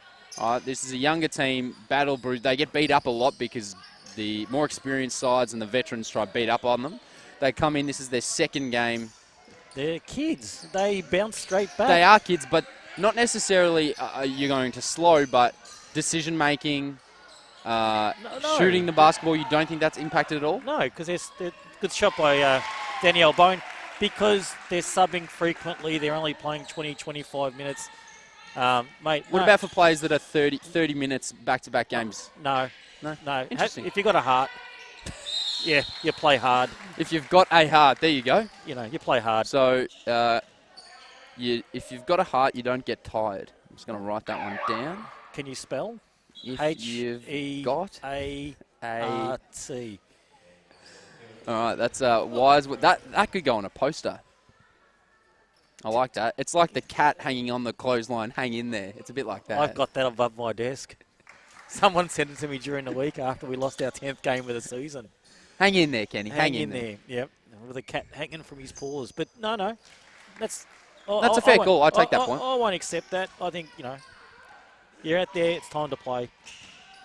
This is a younger team, battle bruised. They get beat up a lot because the more experienced sides and the veterans try to beat up on them. They come in, this is their second game. They're kids. They bounce straight back. They are kids, but not necessarily you're going to slow, but decision-making, shooting the basketball, you don't think that's impacted at all? No, because there's a good shot by Danielle Bone. Because they're subbing frequently, they're only playing 20, 25 minutes. Mate, what about for players that are 30 minutes back-to-back games? No. Interesting. If you've got a heart, yeah, you play hard. If you've got a heart, there you go. You play hard. So if you've got a heart, you don't get tired. I'm just going to write that one down. Can you spell? H-E-got-A-R-T. All right, that's wise. That could go on a poster. I like that. It's like the cat hanging on the clothesline. Hang in there. It's a bit like that. I've got that above my desk. Someone sent it to me during the week after we lost our 10th game of the season. Hang in there, Kenny. Hang in there. Yep. With a cat hanging from his paws. But no. That's a fair call. I take that point. I won't accept that. I think, you're out there. It's time to play.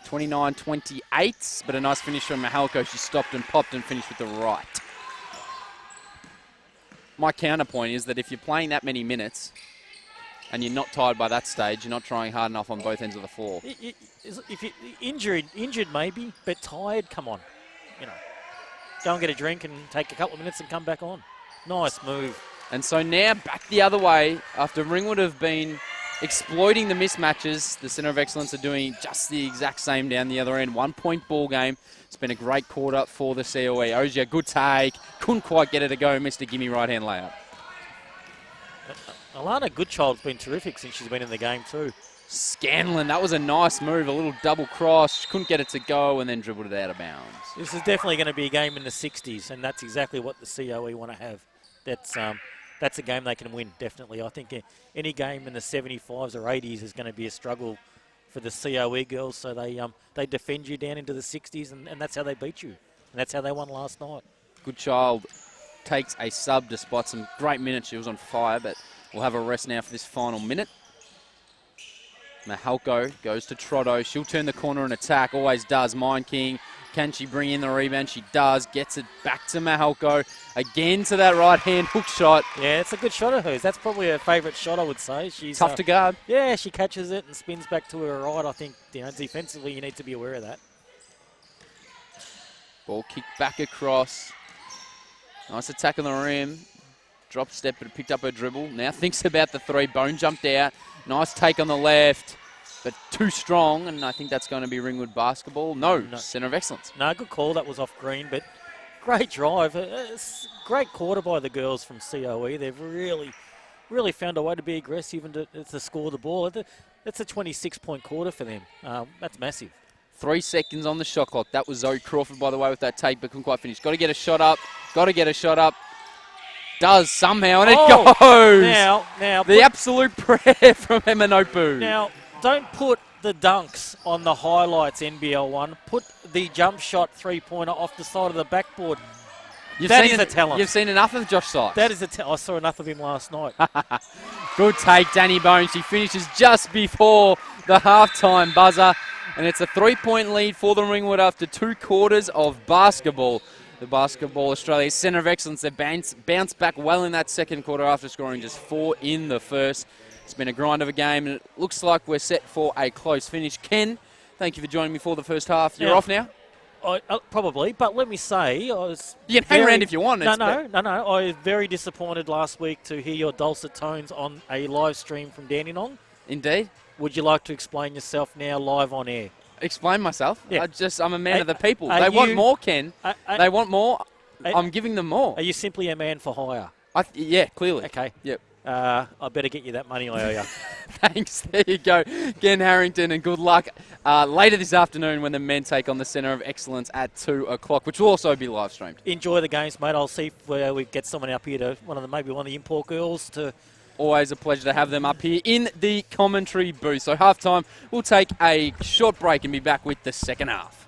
29-28, but a nice finish from Mahalko. She stopped and popped and finished with the right. My counterpoint is that if you're playing that many minutes and you're not tired by that stage, you're not trying hard enough on both ends of the floor. If you're injured maybe, but tired, come on. Go and get a drink and take a couple of minutes and come back on. Nice move. And so now back the other way. After Ringwood have been exploiting the mismatches, the Centre of Excellence are doing just the exact same down the other end. 1-point ball game. It's been a great quarter for the COE. Ozia, good take. Couldn't quite get it to go. Missed a gimme right-hand layup. Alana Goodchild's been terrific since she's been in the game too. Scanlon, that was a nice move. A little double cross. Couldn't get it to go and then dribbled it out of bounds. This is definitely going to be a game in the 60s, and that's exactly what the COE want to have. That's a game they can win, definitely. I think any game in the 75s or 80s is going to be a struggle for the COE girls, so they defend you down into the 60s, and that's how they beat you. And that's how they won last night. Goodchild takes a sub despite some great minutes. She was on fire, but we'll have a rest now for this final minute. Mahalko goes to Trotto. She'll turn the corner and attack, always does. Mind King, can she bring in the rebound? She does. Gets it back to Mahalko. Again to that right-hand hook shot. Yeah, it's a good shot of hers. That's probably her favourite shot, I would say. She's tough to guard. Yeah, she catches it and spins back to her right. I think, defensively, you need to be aware of that. Ball kicked back across. Nice attack on the rim. Drop step, but picked up her dribble. Now thinks about the three. Bone jumped out. Nice take on the left, but too strong, and I think that's going to be Ringwood basketball. No. Centre of Excellence. No, good call. That was off green, but great drive. Great quarter by the girls from COE. They've really found a way to be aggressive and to score the ball. It's a 26-point quarter for them. That's massive. 3 seconds on the shot clock. That was Zoe Crawford, by the way, with that take, but couldn't quite finish. Got to get a shot up. Does somehow, and it goes. Now the absolute prayer from Eminopu. Now, don't put the dunks on the highlights, NBL1. Put the jump shot three-pointer off the side of the backboard. That is a talent. You've seen enough of Josh Sykes. That is a talent. I saw enough of him last night. Good take, Danny Bone. She finishes just before the halftime buzzer, and it's a 3-point lead for the Ringwood after 2 quarters of basketball. The Basketball Australia Centre of Excellence, they bounced back well in that second quarter after scoring just 4 in the first. It's been a grind of a game, and it looks like we're set for a close finish. Ken, thank you for joining me for the first half. You're off now? Probably, but let me say, I was you can hang around if you want. No. I was very disappointed last week to hear your dulcet tones on a live stream from Dandenong. Indeed. Would you like to explain yourself now live on air? Explain myself? Yeah. I'm a man of the people. They want more, Ken. They want more. I'm giving them more. Are you simply a man for hire? Yeah, clearly. Okay. Yep. I better get you that money I owe you. Thanks. There you go. Ken Harrington, and good luck later this afternoon when the men take on the Centre of Excellence at 2 o'clock, which will also be live streamed. Enjoy the games, mate. I'll see if we get someone up here to maybe one of the import girls to. Always a pleasure to have them up here in the commentary booth. So halftime, we'll take a short break and be back with the second half.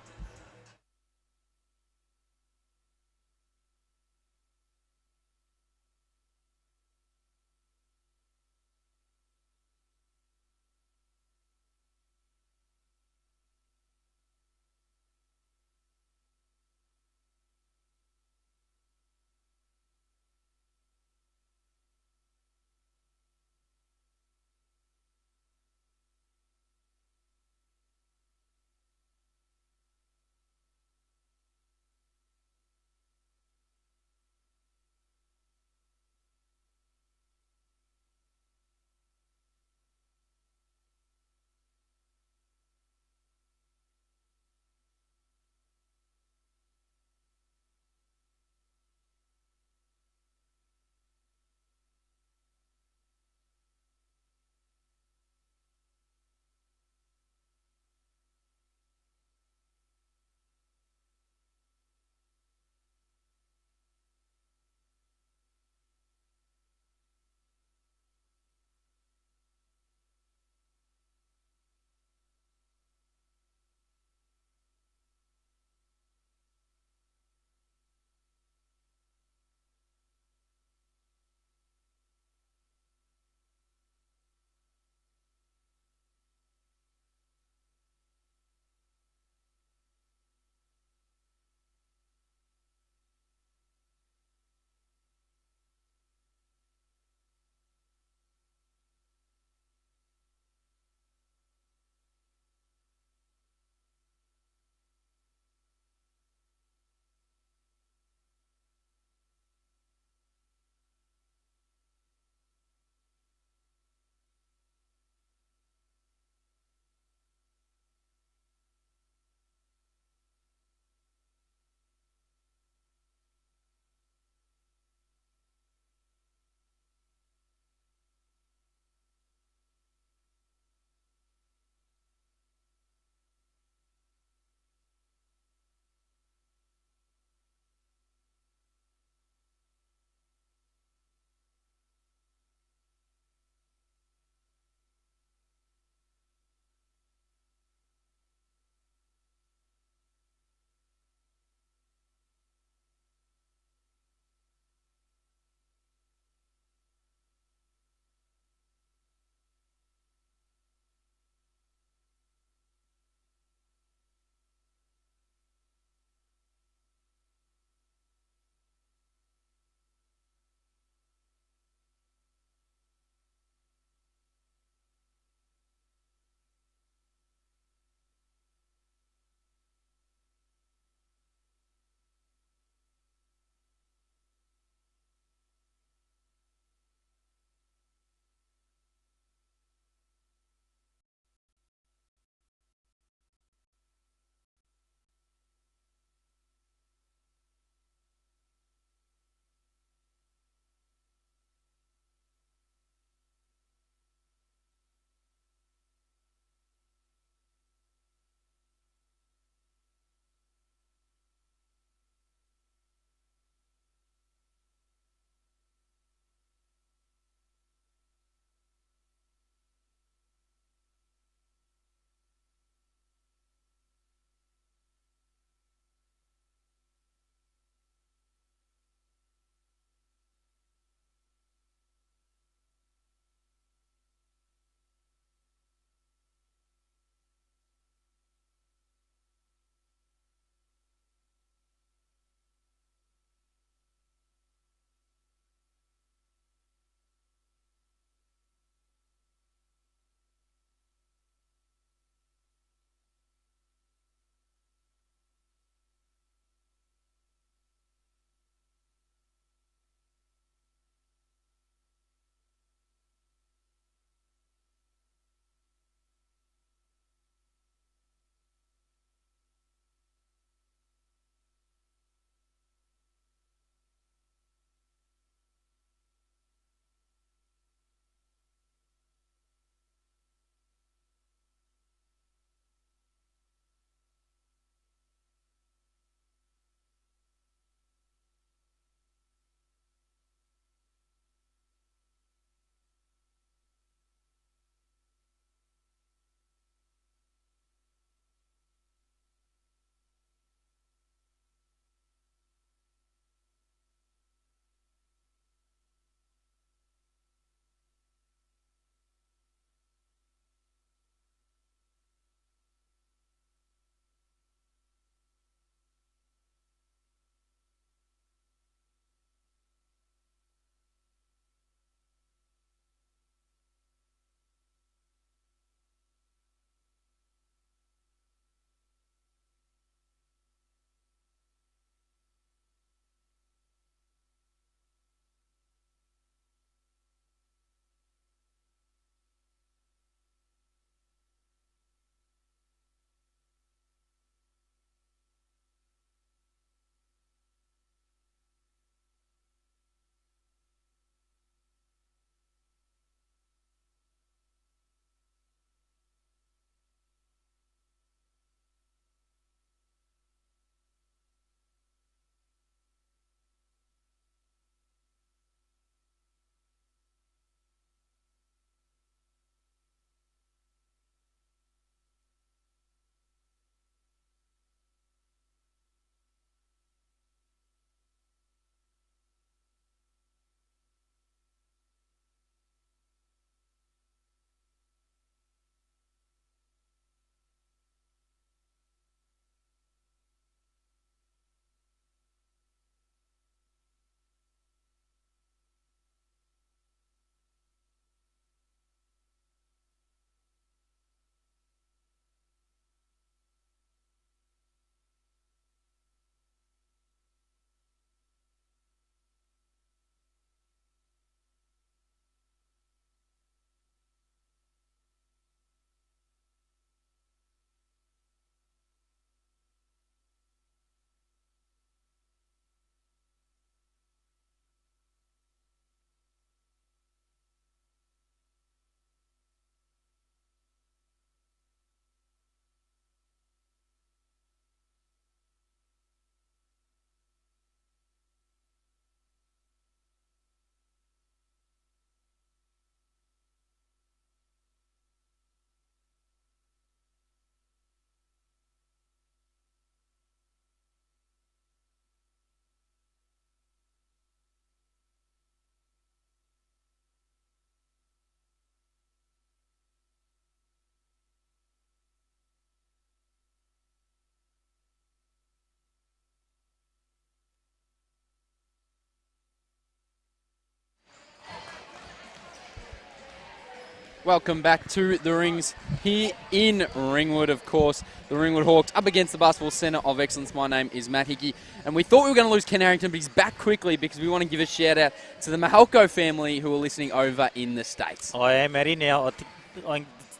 Welcome back to the rings here in Ringwood, of course. The Ringwood Hawks up against the Basketball Centre of Excellence. My name is Matt Hickey, and we thought we were going to lose Ken Harrington, but he's back quickly because we want to give a shout out to the Mahalko family who are listening over in the States. I am, Matty. Now,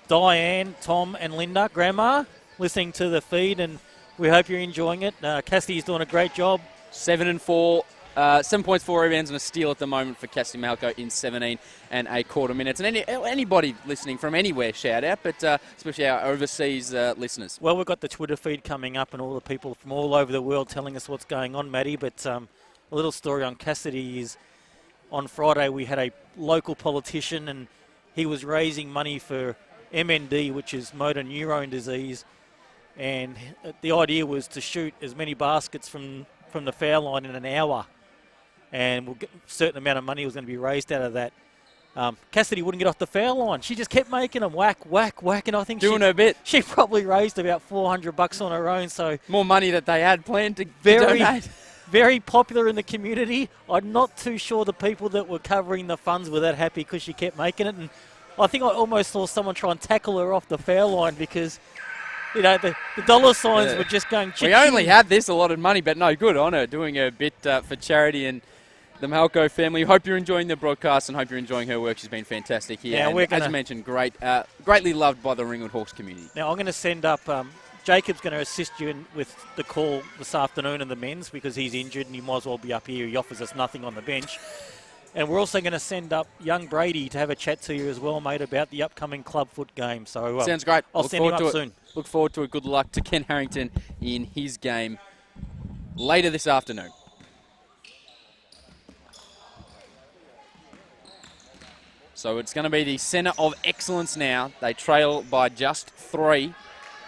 Diane, Tom, and Linda, Grandma, listening to the feed, and we hope you're enjoying it. Cassidy's doing a great job. 7 points, 4 rebounds, and a steal at the moment for Cassidy Mahalko in 17 and a quarter minutes. And anybody listening from anywhere, shout out, but especially our overseas listeners. Well, we've got the Twitter feed coming up and all the people from all over the world telling us what's going on, Matty. But a little story on Cassidy is on Friday we had a local politician and he was raising money for MND, which is motor neurone disease. And the idea was to shoot as many baskets from the foul line in an hour. And a certain amount of money was going to be raised out of that. Cassidy wouldn't get off the foul line. She just kept making them whack, whack, whack, and I think doing her bit. She probably raised about $400 on her own. So more money that they had planned to donate. Very popular in the community. I'm not too sure the people that were covering the funds were that happy because she kept making it. And I think I almost saw someone try and tackle her off the foul line because, you know, the dollar signs were just going ching. We only had this allotted money, but no, good on her doing her bit for charity and the Mahalko family. Hope you're enjoying the broadcast and hope you're enjoying her work. She's been fantastic here. Yeah, and as you mentioned, greatly loved by the Ringwood Hawks community. Now, I'm going to send up, Jacob's going to assist you with the call this afternoon in the men's because he's injured and he might as well be up here. He offers us nothing on the bench. And we're also going to send up young Brady to have a chat to you as well, mate, about the upcoming club foot game. So sounds great. I'll send him up soon. Look forward to it. Good luck to Ken Harrington in his game later this afternoon. So it's going to be the Centre of Excellence now. They trail by just 3.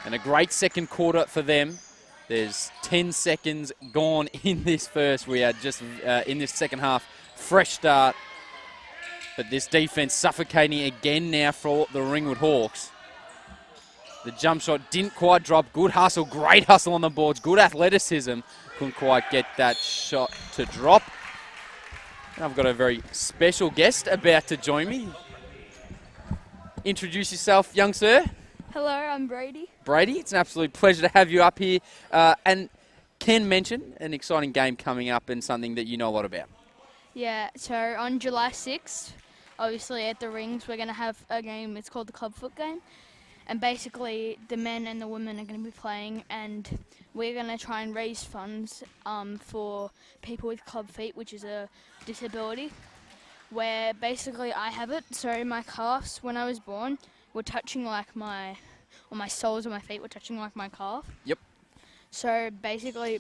And a great second quarter for them. There's 10 seconds gone in this first. We are just in this second half. Fresh start. But this defense suffocating again now for the Ringwood Hawks. The jump shot didn't quite drop. Good hustle. Great hustle on the boards. Good athleticism. Couldn't quite get that shot to drop. And I've got a very special guest about to join me. Introduce yourself, young sir. Hello, I'm Brady. Brady, it's an absolute pleasure to have you up here. And Ken mentioned an exciting game coming up and something that you know a lot about. Yeah, so on July 6th, obviously at the Rings, we're going to have a game. It's called the Club Foot Game. And basically, the men and the women are going to be playing, and we're going to try and raise funds for people with club feet, which is a disability, where basically I have it. So my calves, when I was born, were touching like my soles of my feet were touching like my calf. Yep. So basically,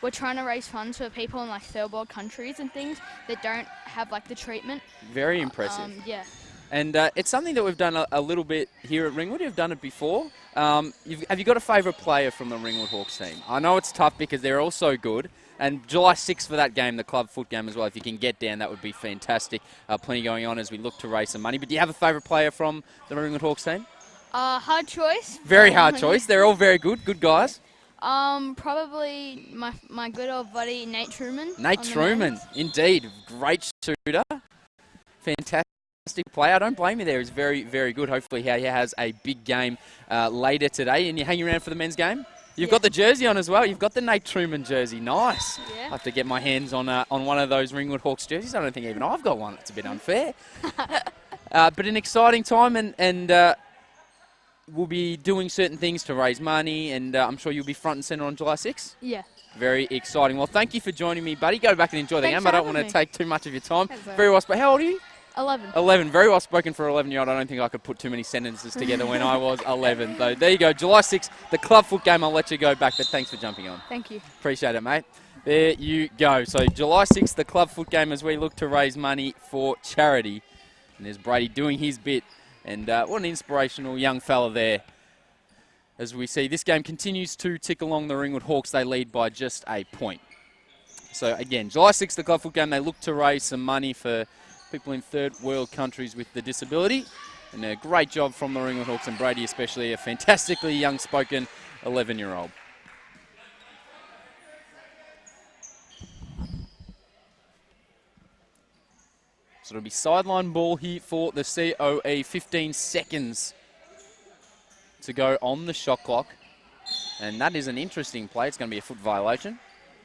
we're trying to raise funds for people in like third world countries and things that don't have like the treatment. Very impressive. Yeah. And it's something that we've done a little bit here at Ringwood. You've done it before. Have you got a favourite player from the Ringwood Hawks team? I know it's tough because they're all so good. And July 6th for that game, the club foot game as well. If you can get down, that would be fantastic. Plenty going on as we look to raise some money. But do you have a favourite player from the Ringwood Hawks team? Hard choice. Very hard choice. They're all very good. Good guys. Probably my good old buddy Nate Truman. Nate Truman, indeed. Great shooter. Fantastic player. I don't blame you there. He's very, very good. Hopefully he has a big game later today. And you're hanging around for the men's game? You've got the jersey on as well. You've got the Nate Truman jersey. Nice. Yeah. I have to get my hands on one of those Ringwood Hawks jerseys. I don't think even I've got one. It's a bit unfair. But an exciting time, and we'll be doing certain things to raise money, and I'm sure you'll be front and centre on July 6th. Yeah. Very exciting. Well, thank you for joining me, buddy. Go back and enjoy the game. I don't want to take too much of your time. Very well spoken. How old are you? 11. 11. Very well spoken for an 11-year-old. I don't think I could put too many sentences together when I was 11. So there you go. July 6th, the club foot game. I'll let you go back, but thanks for jumping on. Thank you. Appreciate it, mate. There you go. So July 6th, the club foot game as we look to raise money for charity. And there's Brady doing his bit. And what an inspirational young fella there. As we see, this game continues to tick along the Ringwood Hawks. They lead by just a point. So again, July 6th, the club foot game. They look to raise some money for people in third world countries with the disability. And a great job from the Ringwood Hawks, and Brady especially, a fantastically young-spoken 11-year-old. So it'll be sideline ball here for the COE. 15 seconds to go on the shot clock. And that is an interesting play. It's going to be a foot violation.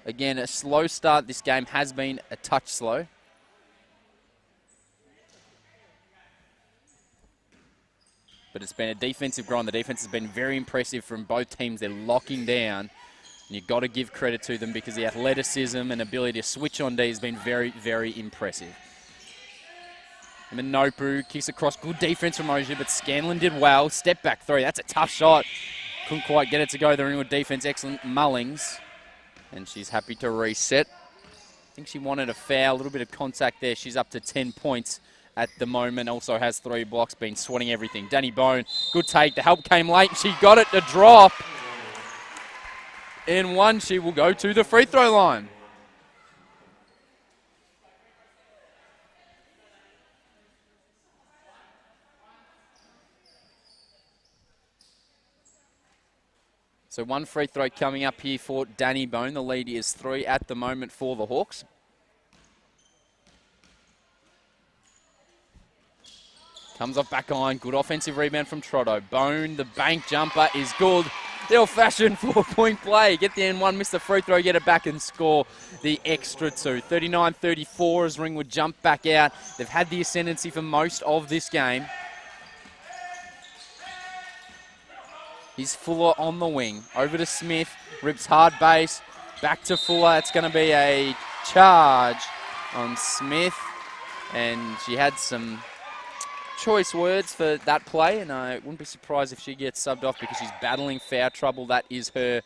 Again, a slow start. This game has been a touch slow. But it's been a defensive grind. The defense has been very impressive from both teams. They're locking down. And you've got to give credit to them because the athleticism and ability to switch on D has been very, very impressive. Minopu kicks across. Good defense from Ogier, but Scanlon did well. Step back three. That's a tough shot. Couldn't quite get it to go. The Ringwood defense, excellent. Mullings. And she's happy to reset. I think she wanted a foul. A little bit of contact there. She's up to 10 points at the moment. Also has 3 blocks. Been sweating everything. Danny Bone, good take. The help came late. She got it to drop. In one, she will go to the free throw line. So 1 free throw coming up here for Danny Bone. The lead is 3 at the moment for the Hawks. Comes off back iron. Good offensive rebound from Trotto. Bone, the bank jumper is good. The old-fashioned 4-point play. Get the N1, miss the free throw, get it back and score the extra 2. 39-34 as Ringwood jump back out. They've had the ascendancy for most of this game. He's Fuller on the wing. Over to Smith. Rips hard base. Back to Fuller. It's going to be a charge on Smith. And she had some choice words for that play. And I wouldn't be surprised if she gets subbed off because she's battling foul trouble. That is her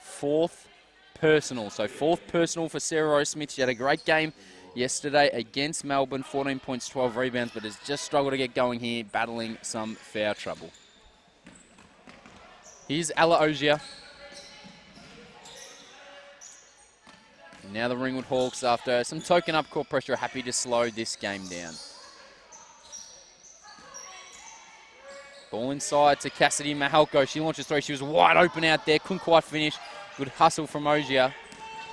4th personal. So 4th personal for Sarah Rose Smith. She had a great game yesterday against Melbourne. 14 points, 12 rebounds. But has just struggled to get going here. Battling some foul trouble. Here's Ella Ogier. Now the Ringwood Hawks, after some token up court pressure, are happy to slow this game down. Ball inside to Cassidy Mahalko. She launches 3. She was wide open out there. Couldn't quite finish. Good hustle from Ogier.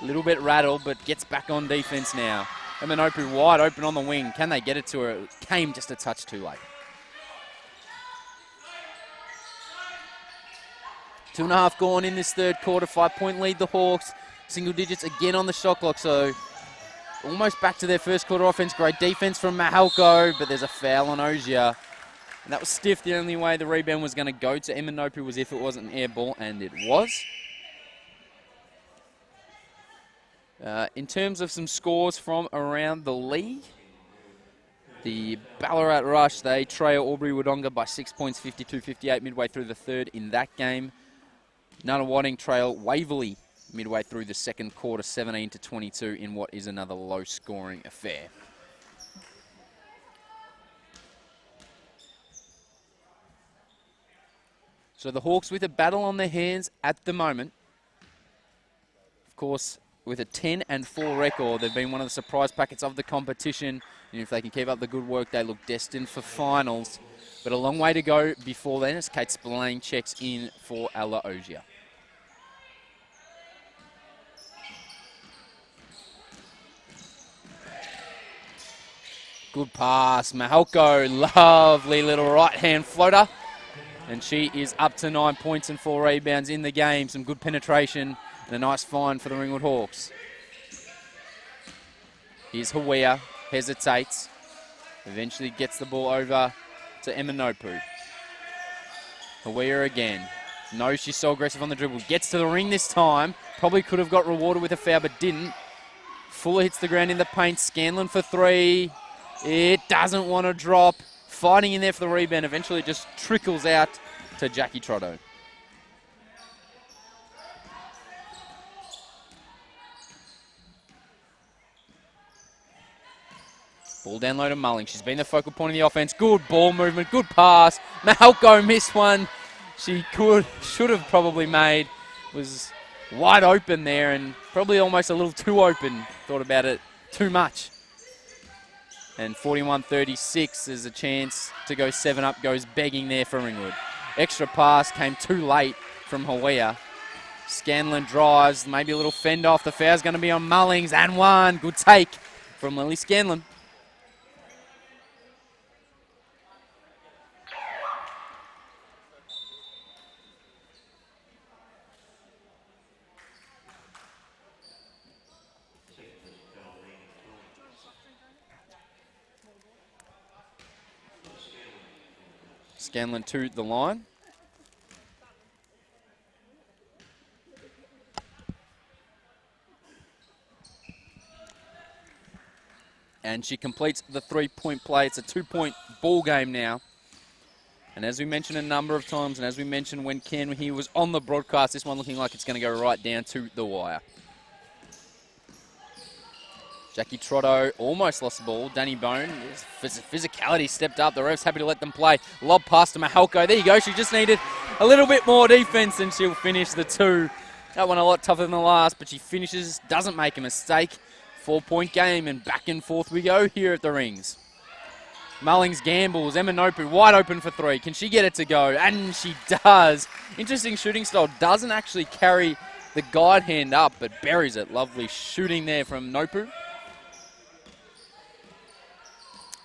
A little bit rattled, but gets back on defense now. Minopu wide open on the wing. Can they get it to her? It came just a touch too late. 2.5 gone in this third quarter. 5-point lead, the Hawks. Single digits again on the shot clock, so almost back to their first quarter offense. Great defense from Mahalko, but there's a foul on Ogier. And that was stiff. The only way the rebound was going to go to Minopu was if it wasn't an air ball, and it was. In terms of some scores from around the league, the Ballarat Rush, they trail Albury-Wodonga by 6 points, 52-58, midway through the third in that game. Nunawading trail Waverley midway through the second quarter, 17-22 in what is another low-scoring affair. So the Hawks with a battle on their hands at the moment. Of course, with a 10-4 record, they've been one of the surprise packets of the competition. And if they can keep up the good work, they look destined for finals. But a long way to go before then as Kate Spillane checks in for Ella Ogier. Good pass. Mahalko, lovely little right-hand floater. And she is up to 9 points and 4 rebounds in the game. Some good penetration and a nice find for the Ringwood Hawks. Here's Hawea, hesitates. Eventually gets the ball over to Minopu. Hawea again. Knows she's so aggressive on the dribble. Gets to the ring this time. Probably could have got rewarded with a foul, but didn't. Fuller hits the ground in the paint. Scanlon for 3. It doesn't want to drop. Fighting in there for the rebound. Eventually it just trickles out to Jackie Trotto. Ball down low to Mulling. She's been the focal point of the offense. Good ball movement. Good pass. Mahalko missed one. She should have probably made. Was wide open there and probably almost a little too open. Thought about it too much. And 41-36 is a chance to go 7 up. Goes begging there for Ringwood. Extra pass came too late from Hawea. Scanlon drives. Maybe a little fend off. The foul's going to be on Mullings. And one. Good take from Lily Scanlon. Scanlon to the line. And she completes the 3-point play. It's a 2-point ball game now. And as we mentioned a number of times, and as we mentioned when Ken he was on the broadcast, this one looking like it's going to go right down to the wire. Jackie Trotto almost lost the ball. Danny Bone, physicality stepped up. The ref's happy to let them play. Lob past to Mahalko. There you go. She just needed a little bit more defense and she'll finish the 2. That one a lot tougher than the last, but she finishes, doesn't make a mistake. 4-point game and back and forth we go here at the Rings. Mullings gambles. Emma Nopu wide open for 3. Can she get it to go? And she does. Interesting shooting style. Doesn't actually carry the guide hand up, but buries it. Lovely shooting there from Nopu.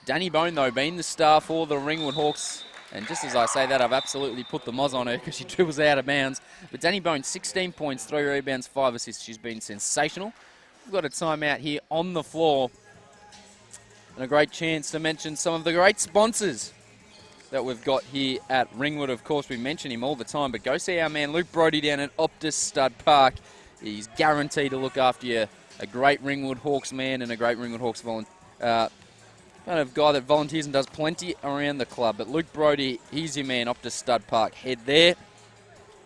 Danny Bone, though, being the star for the Ringwood Hawks. And just as I say that, I've absolutely put the moz on her because she dribbles out of bounds. But Danny Bone, 16 points, 3 rebounds, 5 assists. She's been sensational. We've got a timeout here on the floor. And a great chance to mention some of the great sponsors that we've got here at Ringwood. Of course, we mention him all the time, but go see our man Luke Brodie down at Optus Stud Park. He's guaranteed to look after you. A great Ringwood Hawks man and a great Ringwood Hawks kind of guy that volunteers and does plenty around the club. But Luke Brodie, he's your man, Optus Stud Park. Head there.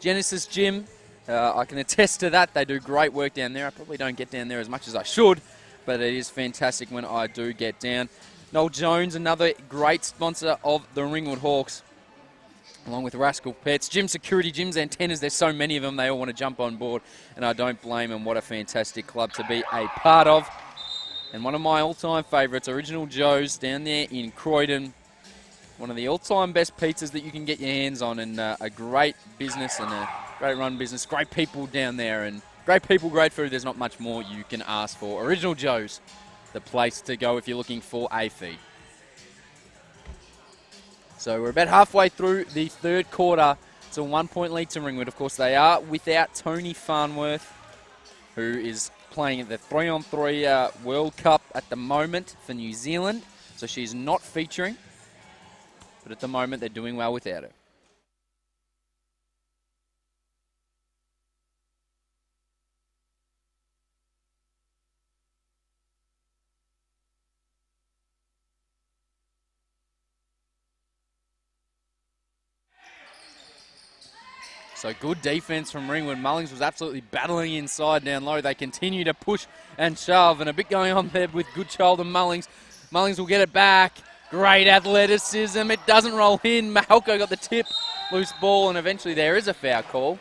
Genesis Gym, I can attest to that. They do great work down there. I probably don't get down there as much as I should, but it is fantastic when I do get down. Noel Jones, another great sponsor of the Ringwood Hawks, along with Rascal Pets. Gym Security, Gym's Antennas, there's so many of them, they all want to jump on board, and I don't blame them. What a fantastic club to be a part of. And one of my all-time favourites, Original Joe's, down there in Croydon. One of the all-time best pizzas that you can get your hands on, and a great business and a great run business. Great people down there, and great people, great food. There's not much more you can ask for. Original Joe's, the place to go if you're looking for a feed. So we're about halfway through the third quarter. It's a 1-point lead to Ringwood. Of course, they are without Tony Farnworth, who is playing at the 3-on-3 World Cup at the moment for New Zealand. So she's not featuring, but at the moment they're doing well without her. So good defense from Ringwood. Mullings was absolutely battling inside down low. They continue to push and shove, and a bit going on there with Goodchild and Mullings. Mullings will get it back. Great athleticism. It doesn't roll in. Mahalko got the tip. Loose ball, and eventually there is a foul call.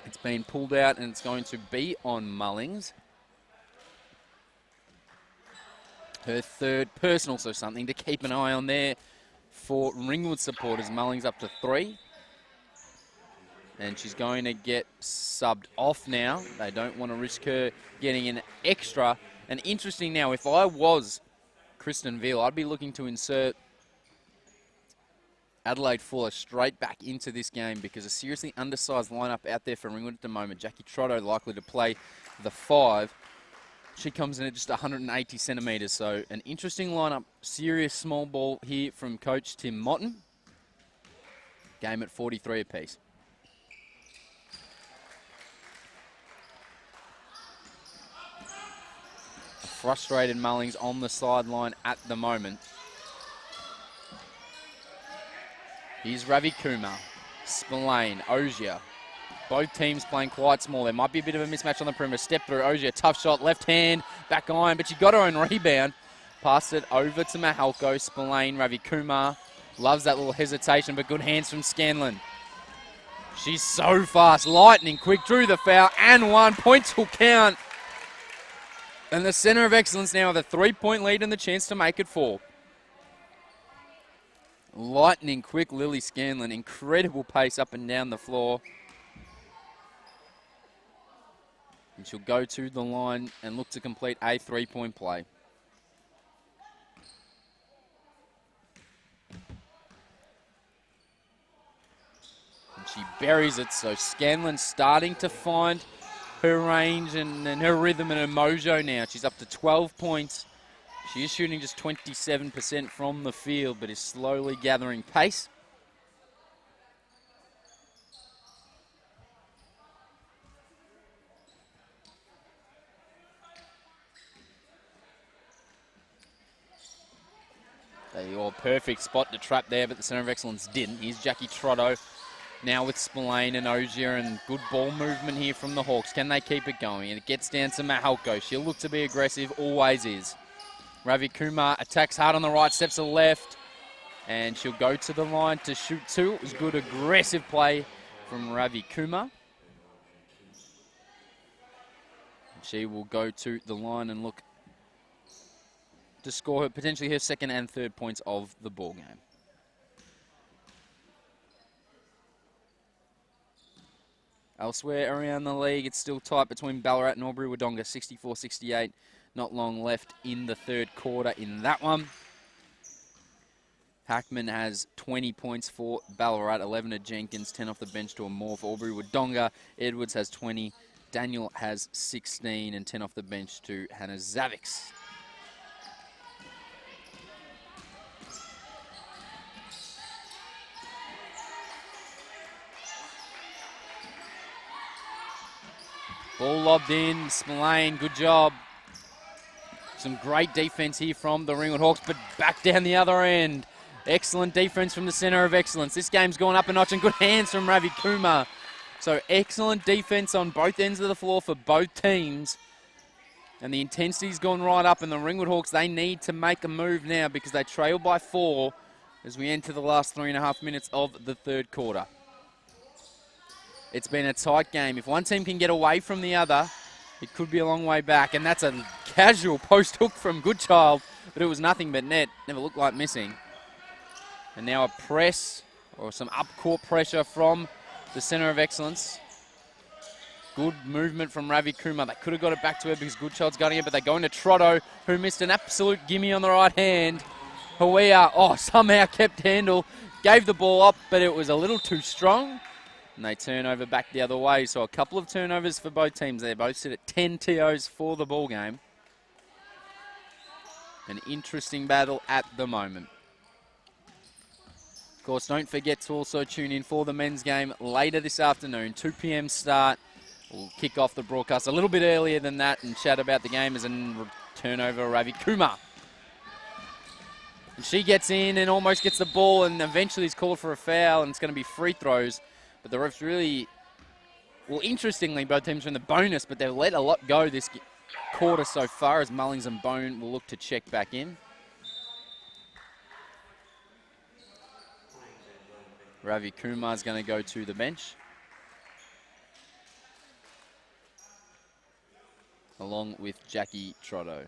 It's been pulled out, and it's going to be on Mullings. Her third personal, so something to keep an eye on there for Ringwood supporters. Mullings up to 3. And she's going to get subbed off now. They don't want to risk her getting an extra. And interesting now, if I was Kristen Veal, I'd be looking to insert Adelaide Fuller straight back into this game because a seriously undersized lineup out there for Ringwood at the moment. Jackie Trotto likely to play the 5. She comes in at just 180 centimetres. So an interesting lineup. Serious small ball here from Coach Tim Motton. Game at 43 apiece. Frustrated Mullings on the sideline at the moment. Here's Ravi Kumar, Spillane, Ogier. Both teams playing quite small. There might be a bit of a mismatch on the perimeter. Step through, Ogier, tough shot, left hand, back iron, but she got her own rebound. Passed it over to Mahalko. Spillane, Ravi Kumar. Loves that little hesitation, but good hands from Scanlon. She's so fast, lightning quick, drew the foul, and 1. Points will count. And the centre of excellence now with a 3-point lead and the chance to make it 4. Lightning quick Lily Scanlon. Incredible pace up and down the floor. And she'll go to the line and look to complete a 3-point play. And she buries it, so Scanlon starting to find her range and her rhythm and her mojo now. She's up to 12 points. She is shooting just 27% from the field, but is slowly gathering pace. Perfect spot to trap there, but the Centre of Excellence didn't. Here's Jackie Trotto now with Spillane and Ogier, and good ball movement here from the Hawks. Can they keep it going? And it gets down to Mahalko. She'll look to be aggressive, always is. Ravi Kumar attacks hard on the right, steps to the left, and she'll go to the line to shoot two. It was good aggressive play from Ravi Kumar. She will go to the line and look to score potentially her second and third points of the ball game. Elsewhere around the league, it's still tight between Ballarat and Albury-Wodonga, 64-68. Not long left in the third quarter in that one. Hackman has 20 points for Ballarat, 11 to Jenkins, 10 off the bench to a more for Albury-Wodonga. Edwards has 20, Daniel has 16, and 10 off the bench to Hannah Zavix. Ball lobbed in, Spillane, good job. Some great defense here from the Ringwood Hawks, but back down the other end. Excellent defense from the Centre of Excellence. This game's gone up a notch, and good hands from Ravi Kumar. So excellent defense on both ends of the floor for both teams. And the intensity's gone right up, and the Ringwood Hawks, they need to make a move now because they trail by 4 as we enter the last 3.5 minutes of the third quarter. It's been a tight game. If one team can get away from the other, it could be a long way back. And that's a casual post hook from Goodchild, but it was nothing but net. Never looked like missing. And now a press or some up-court pressure from the Centre of Excellence. Good movement from Ravi Kumar. They could have got it back to her because Goodchild's gunning it, but they go into Trotto, who missed an absolute gimme on the right hand. Hawea, somehow kept handle, gave the ball up, but it was a little too strong. And they turn over back the other way. So a couple of turnovers for both teams. They both sit at 10 TOs for the ball game. An interesting battle at the moment. Of course, don't forget to also tune in for the men's game later this afternoon. 2 p.m. start. We'll kick off the broadcast a little bit earlier than that and chat about the game as a turnover Ravi Kumar. And she gets in and almost gets the ball, and eventually is called for a foul, and it's going to be free throws. But the refs really, interestingly, both teams are in the bonus, but they've let a lot go this quarter so far as Mullings and Bone will look to check back in. Ravi Kumar's going to go to the bench, along with Jackie Trotto.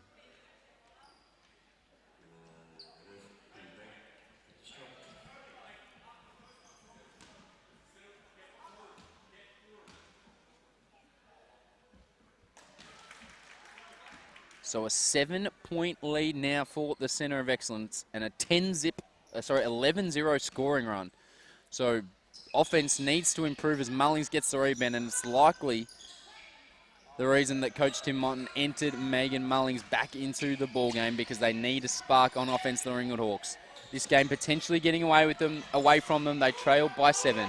So a 7-point lead now for the Centre of Excellence and a 11-0 scoring run. So offense needs to improve as Mullings gets the rebound, and it's likely the reason that Coach Tim Martin entered Megan Mullings back into the ball game because they need a spark on offense, the Ringwood Hawks. This game potentially getting away from them. They trail by 7.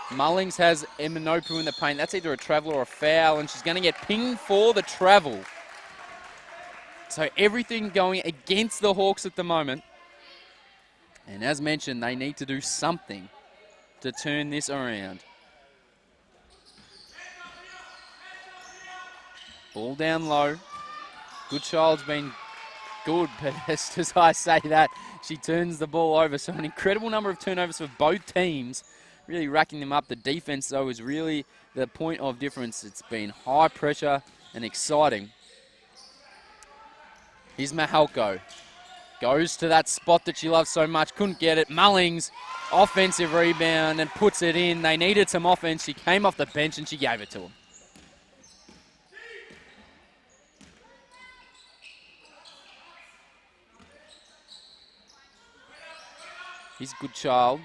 Mullings has Eminopu in the paint. That's either a travel or a foul, and she's going to get pinged for the travel. So everything going against the Hawks at the moment. And as mentioned, they need to do something to turn this around. Ball down low. Goodchild's been good, but as I say that, she turns the ball over. So an incredible number of turnovers for both teams, really racking them up. The defense, though, is really the point of difference. It's been high pressure and exciting. Here's Mahalko. Goes to that spot that she loves so much. Couldn't get it. Mullings, offensive rebound, and puts it in. They needed some offense. She came off the bench and she gave it to them. He's Goodchild.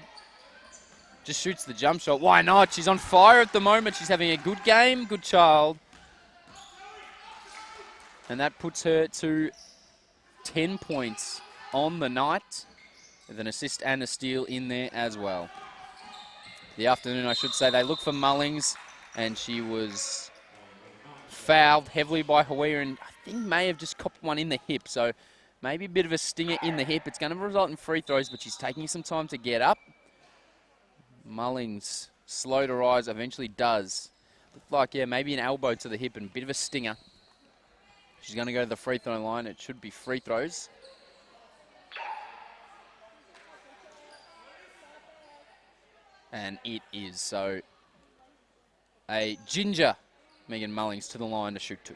Just shoots the jump shot. Why not? She's on fire at the moment. She's having a good game. Goodchild. And that puts her to 10 points on the night, with an assist and a steal in there as well. The afternoon, I should say, they look for Mullings, and she was fouled heavily by Hawea, and I think may have just copped one in the hip, so maybe a bit of a stinger in the hip. It's going to result in free throws, but she's taking some time to get up. Mullings, slow to rise, eventually does. Looked like, yeah, maybe an elbow to the hip and a bit of a stinger. She's going to go to the free throw line. It should be free throws. And it is. So a ginger Megan Mullings to the line to shoot 2.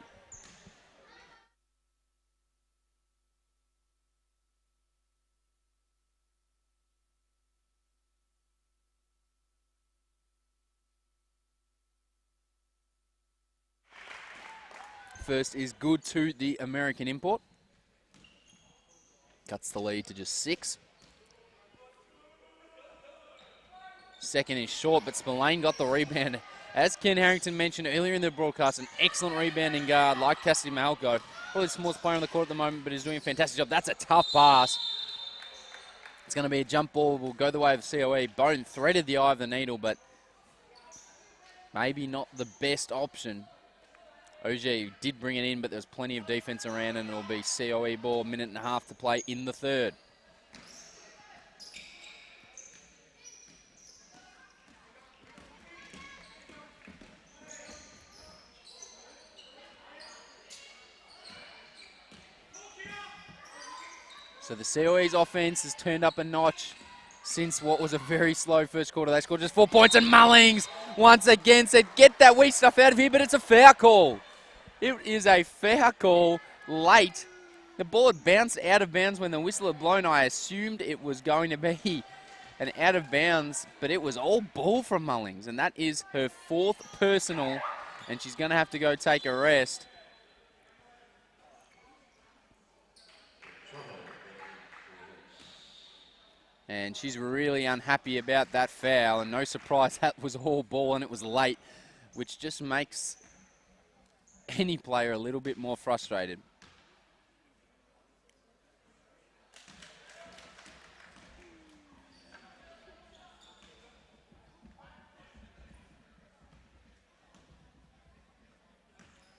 First is good to the American import. Cuts the lead to just 6. Second is short, but Spillane got the rebound. As Ken Harrington mentioned earlier in the broadcast, an excellent rebounding guard like Cassidy Mahalko. Probably the smallest player on the court at the moment, but he's doing a fantastic job. That's a tough pass. It's going to be a jump ball. Will go the way of COE. Bone threaded the eye of the needle, but maybe not the best option. OG did bring it in, but there's plenty of defense around, and it'll be COE ball, 1.5 minutes to play in the third. So the COE's offense has turned up a notch since what was a very slow first quarter. They scored just 4 points, and Mullings once again said, get that weak stuff out of here, but it's a foul call. It is a foul call late. The ball had bounced out of bounds when the whistle had blown. I assumed it was going to be an out of bounds, but it was all ball from Mullings, and that is her 4th personal, and she's going to have to go take a rest. And she's really unhappy about that foul, and no surprise that was all ball and it was late, which just makes any player a little bit more frustrated.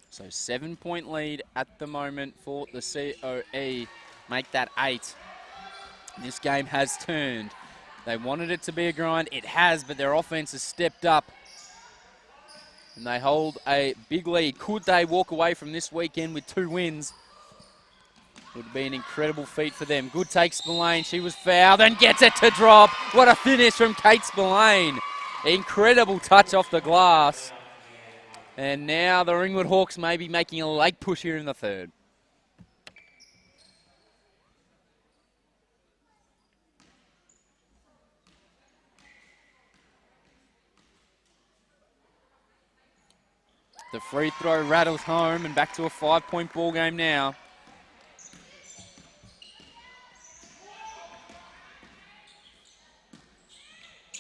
So 7-point lead at the moment for the COE. Make that 8. This game has turned. They wanted it to be a grind. It has, but their offense has stepped up. And they hold a big lead. Could they walk away from this weekend with 2 wins? Would be an incredible feat for them. Good take, Spillane. She was fouled and gets it to drop. What a finish from Kate Spillane. Incredible touch off the glass. And now the Ringwood Hawks may be making a late push here in the third. The free throw rattles home, and back to a 5-point ball game now.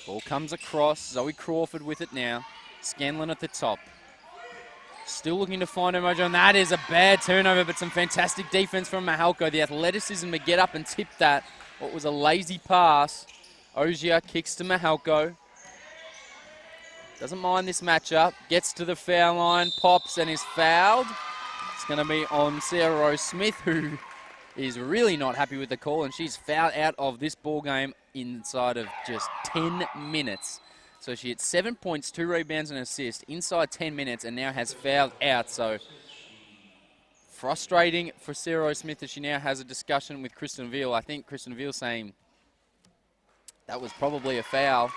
Ball comes across. Zoe Crawford with it now. Scanlon at the top. Still looking to find her mojo, and that is a bad turnover, but some fantastic defense from Mahalko. The athleticism to get up and tip that. What was a lazy pass. Ogier kicks to Mahalko. Doesn't mind this matchup. Gets to the foul line, pops, and is fouled. It's going to be on Sarah Rose Smith, who is really not happy with the call, and she's fouled out of this ball game inside of just 10 minutes. So she hit 7 points, 2 rebounds, and an assist inside 10 minutes, and now has fouled out. So frustrating for Sarah Rose Smith as she now has a discussion with Kristen Veal. I think Kristen Veal saying that was probably a foul.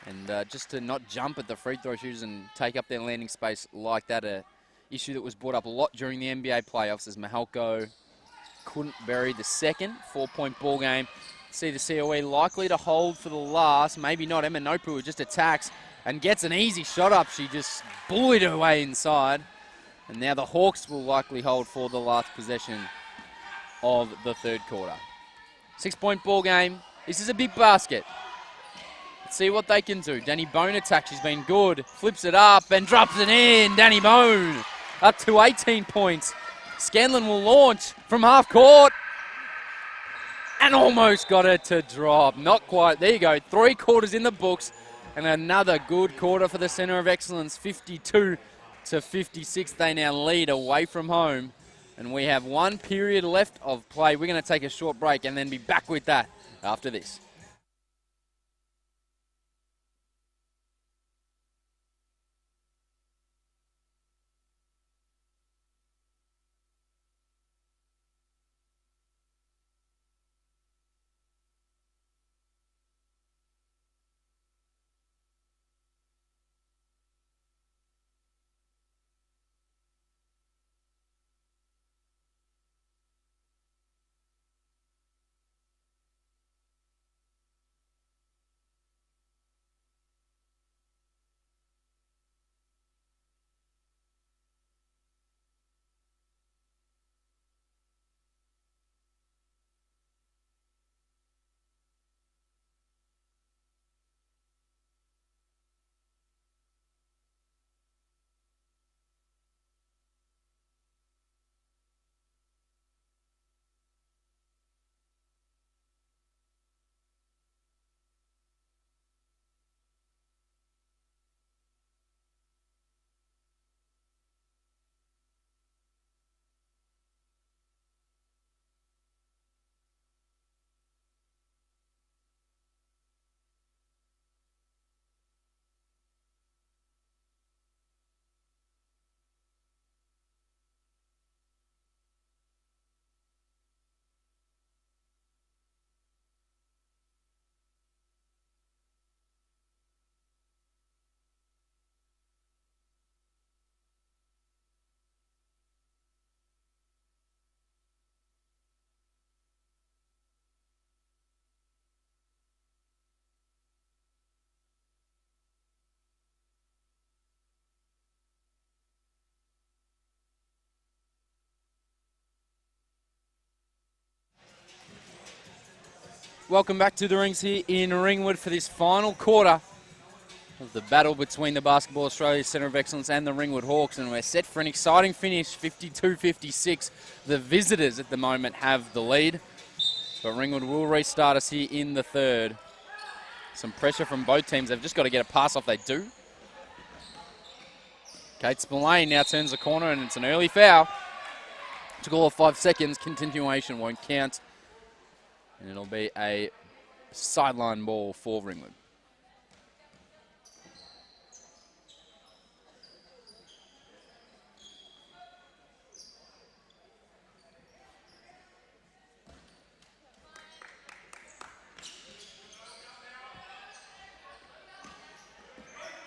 And just to not jump at the free throw shooters and take up their landing space like that, a issue that was brought up a lot during the NBA playoffs as Mahalko couldn't bury the second 4-point ball game. See the COE likely to hold for the last, maybe not. Emma Nopu, who just attacks and gets an easy shot up. She just bullied her way inside. And now the Hawks will likely hold for the last possession of the third quarter. 6-point ball game. This is a big basket. Let's see what they can do. Danny Bone attacks. She's been good. Flips it up and drops it in. Danny Bone up to 18 points Scanlon will launch from half court. And almost got it to drop. Not quite. There you go. 3 quarters in the books. And another good quarter for the Centre of Excellence. 52-56. They now lead away from home. And we have 1 period left of play. We're going to take a short break and then be back with that after this. Welcome back to the rings here in Ringwood for this final quarter of the battle between the Basketball Australia Centre of Excellence and the Ringwood Hawks, and we're set for an exciting finish, 52-56. The visitors at the moment have the lead, but Ringwood will restart us here in the third. Some pressure from both teams. They've just got to get a pass off. They do. Kate Spillane now turns the corner, and it's an early foul. Took all of 5 seconds. Continuation won't count. And it'll be a sideline ball for Ringwood.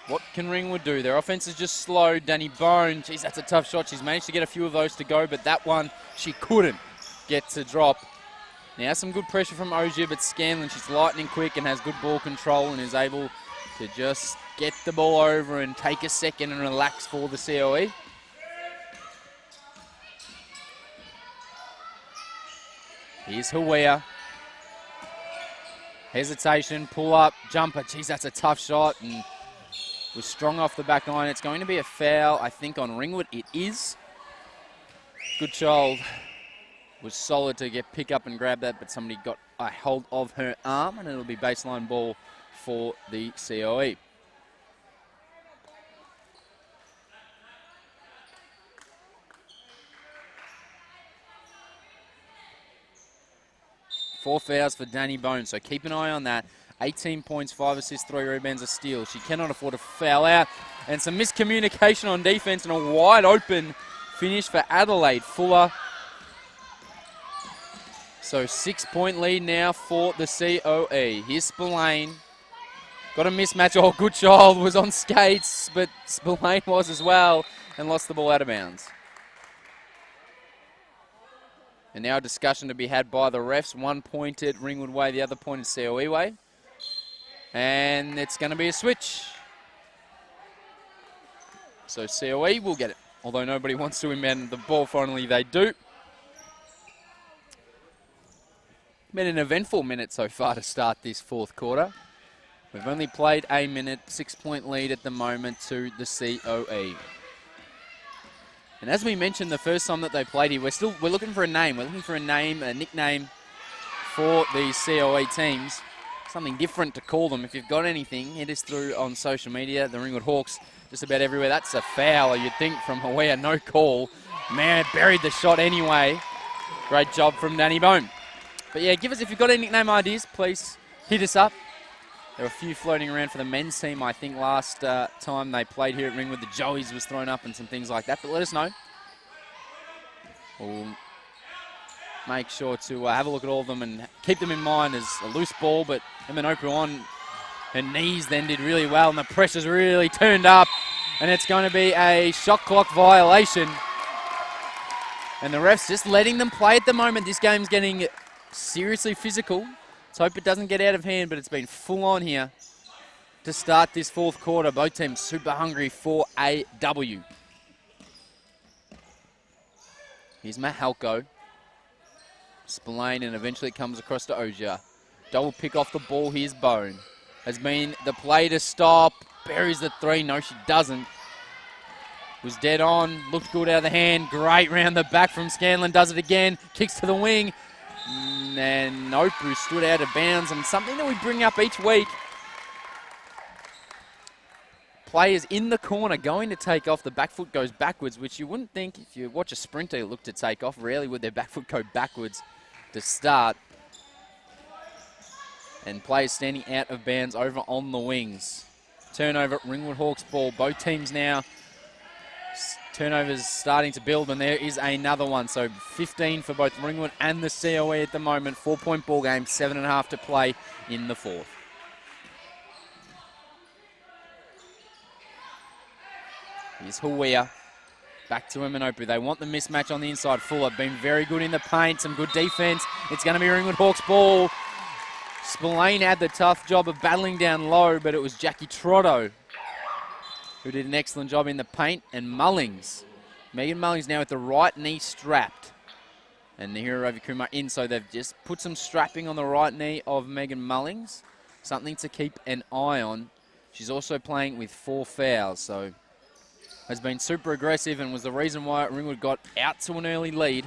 What can Ringwood do? Their offense is just slow. Danny Bone, geez, that's a tough shot. She's managed to get a few of those to go, but that one she couldn't get to drop. Now some good pressure from Ogier, but Scanlon, she's lightning quick and has good ball control and is able to just get the ball over and take a second and relax for the COE. Here's Hawea. Hesitation, pull up, jumper. Geez, that's a tough shot and was strong off the back line. It's going to be a foul, I think, on Ringwood. It is. Good child. Was solid to pick up and grab that, but somebody got a hold of her arm, and it'll be baseline ball for the COE. Four fouls for Danny Bone, so keep an eye on that. 18 points, 5 assists, 3 rebounds, a steal. She cannot afford to foul out. And some miscommunication on defense and a wide open finish for Adelaide. Fuller. So 6-point lead now for the COE. Here's Spillane. Got a mismatch. Oh, good child was on skates, but Spillane was as well and lost the ball out of bounds. And now a discussion to be had by the refs. One pointed Ringwood way, the other pointed COE way. And it's going to be a switch. So COE will get it. Although nobody wants to amend the ball, finally they do. Been an eventful minute so far to start this fourth quarter. We've only played a minute, 6-point lead at the moment to the COE. And as we mentioned the first time that they played here, we're looking for a name. We're looking for a nickname for these COE teams. Something different to call them. If you've got anything, hit us through on social media. The Ringwood Hawks just about everywhere. That's a foul, you'd think, from Hawea. No call. Man, buried the shot anyway. Great job from Danny Bone. But yeah, give us, if you've got any nickname ideas, please hit us up. There were a few floating around for the men's team, I think, last time they played here at Ringwood. The Joeys was thrown up and some things like that. But let us know. We'll make sure to have a look at all of them and keep them in mind as a loose ball. But Eminopu on her knees then did really well, and the pressure's really turned up. And it's going to be a shot clock violation. And the ref's just letting them play at the moment. This game's getting seriously physical. Let's hope it doesn't get out of hand, but it's been full on here to start this fourth quarter. Both teams super hungry for a W. Here's Mahalko. Spillane, and eventually it comes across to Ogier. Double pick off the ball. Here's Bone. Has been the play to stop. Buries the three. No, she doesn't. Was dead on. Looked good out of the hand. Great round the back from Scanlon. Does it again. Kicks to the wing. And Nopu stood out of bounds, and something that we bring up each week. Players in the corner going to take off. The back foot goes backwards, which you wouldn't think if you watch a sprinter look to take off. Rarely would their back foot go backwards to start. And players standing out of bounds over on the wings. Turnover at Ringwood Hawks ball. Both teams now. Turnovers starting to build, and there is another one. So 15 for both Ringwood and the COE at the moment. 4-point ball game, 7.5 to play in the fourth. Here's Hawea. Back to Eminopu. They want the mismatch on the inside. Fuller been very good in the paint. Some good defense. It's going to be Ringwood Hawks ball. Spillane had the tough job of battling down low, but it was Jackie Trotto who did an excellent job in the paint, and Mullings. Megan Mullings now with the right knee strapped. And Nihiro Ravikuma in, so they've just put some strapping on the right knee of Megan Mullings. Something to keep an eye on. She's also playing with 4 fouls, so has been super aggressive and was the reason why Ringwood got out to an early lead.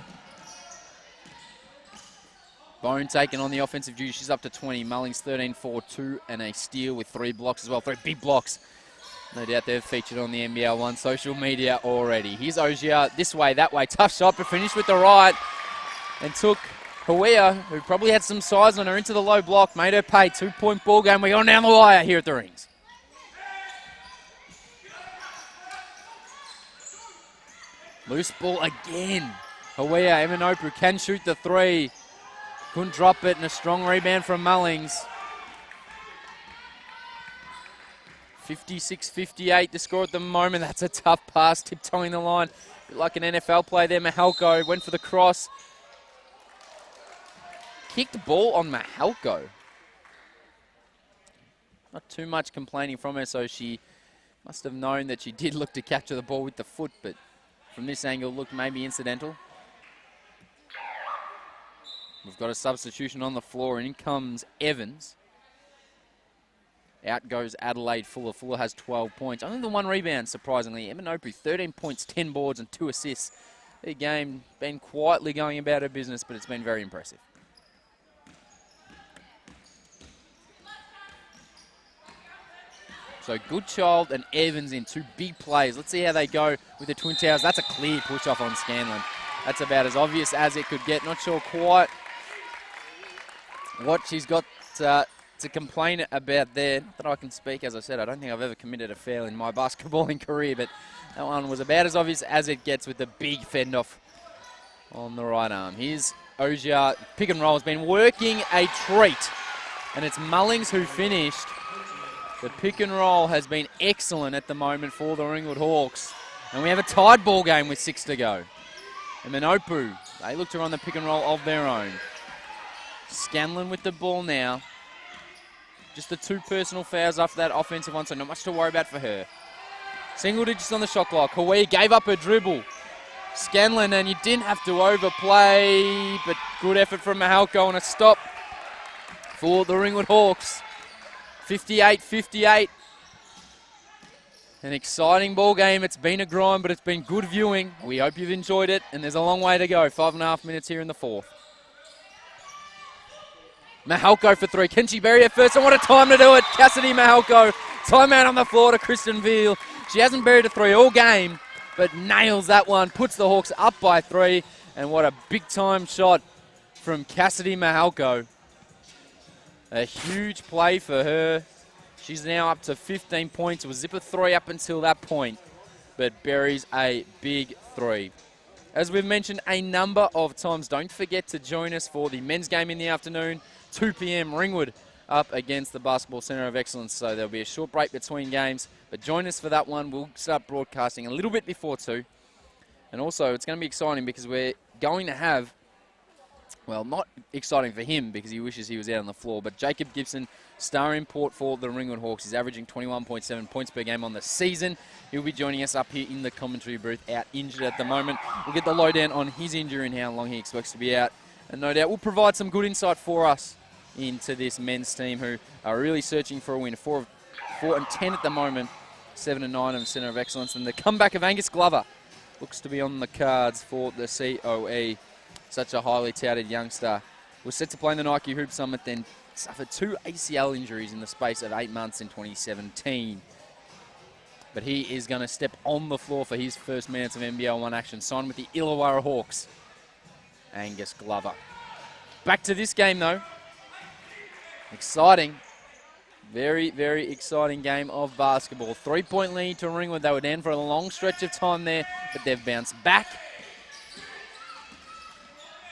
Bone taking on the offensive duty. She's up to 20. Mullings 13-4, 2 and a steal with 3 blocks as well. 3 big blocks. No doubt they've featured on the NBL1 social media already. Here's Ogier, this way, that way. Tough shot, but finished with the right. And took Hawea, who probably had some size on her, into the low block. Made her pay. 2-point ball game. We're going down the wire here at the Rings. Loose ball again. Hawea, Eminopu can shoot the 3. Couldn't drop it, and a strong rebound from Mullings. 56-58 the score at the moment. That's a tough pass, tiptoeing the line. Bit like an NFL play there. Mahalko went for the cross. Kicked the ball on Mahalko. Not too much complaining from her, so she must have known that she did look to capture the ball with the foot, but from this angle looked maybe incidental. We've got a substitution on the floor, and in comes Evans. Out goes Adelaide Fuller. Fuller has 12 points. Only the 1 rebound, surprisingly. Eminopu, 13 points, 10 boards, and 2 assists. Their game been quietly going about her business, but it's been very impressive. So Goodchild and Evans in 2 big plays. Let's see how they go with the Twin Towers. That's a clear push-off on Scanlon. That's about as obvious as it could get. Not sure quite what she's got to complain about there. Not that I can speak, as I said, I don't think I've ever committed a foul in my basketballing career, but that one was about as obvious as it gets with the big fend-off on the right arm. Here's Ogier. Pick and roll has been working a treat, and it's Mullings who finished. The pick and roll has been excellent at the moment for the Ringwood Hawks, and we have a tied ball game with 6 to go. And Minopu, they look to run the pick and roll of their own. Scanlon with the ball now. Just the 2 personal fouls after that offensive one, so not much to worry about for her. Single digits on the shot clock. Hawaii gave up her dribble. Scanlon, and you didn't have to overplay, but good effort from Mahalko and a stop for the Ringwood Hawks. 58-58. An exciting ball game. It's been a grind, but it's been good viewing. We hope you've enjoyed it, and there's a long way to go. 5.5 minutes here in the fourth. Mahalko for three. Can she bury it first? And what a time to do it. Cassidy Mahalko. Timeout on the floor to Kristen Veal. She hasn't buried a three all game, but nails that one. Puts the Hawks up by 3. And what a big-time shot from Cassidy Mahalko. A huge play for her. She's now up to 15 points. It was zipper 3 up until that point, but buries a big 3. As we've mentioned a number of times, don't forget to join us for the men's game in the afternoon, 2 p.m. Ringwood up against the Basketball Centre of Excellence. So there'll be a short break between games, but join us for that one. We'll start broadcasting a little bit before 2. And also, it's going to be exciting because we're going to have, well, not exciting for him because he wishes he was out on the floor, but Jacob Gibson, star import for the Ringwood Hawks. He's averaging 21.7 points per game on the season. He'll be joining us up here in the commentary booth, out injured at the moment. We'll get the lowdown on his injury and how long he expects to be out. And no doubt we'll provide some good insight for us into this men's team who are really searching for a win. 4 and 10 at the moment, 7 and 9 of Centre of Excellence. And the comeback of Angus Glover looks to be on the cards for the COE. Such a highly touted youngster. Was set to play in the Nike Hoop Summit, then suffered 2 ACL injuries in the space of 8 months in 2017. But he is going to step on the floor for his first minutes of NBL1 action. Signed with the Illawarra Hawks, Angus Glover. Back to this game, though. Exciting. Very, very exciting game of basketball. 3-point lead to Ringwood. They were down for a long stretch of time there, but they've bounced back.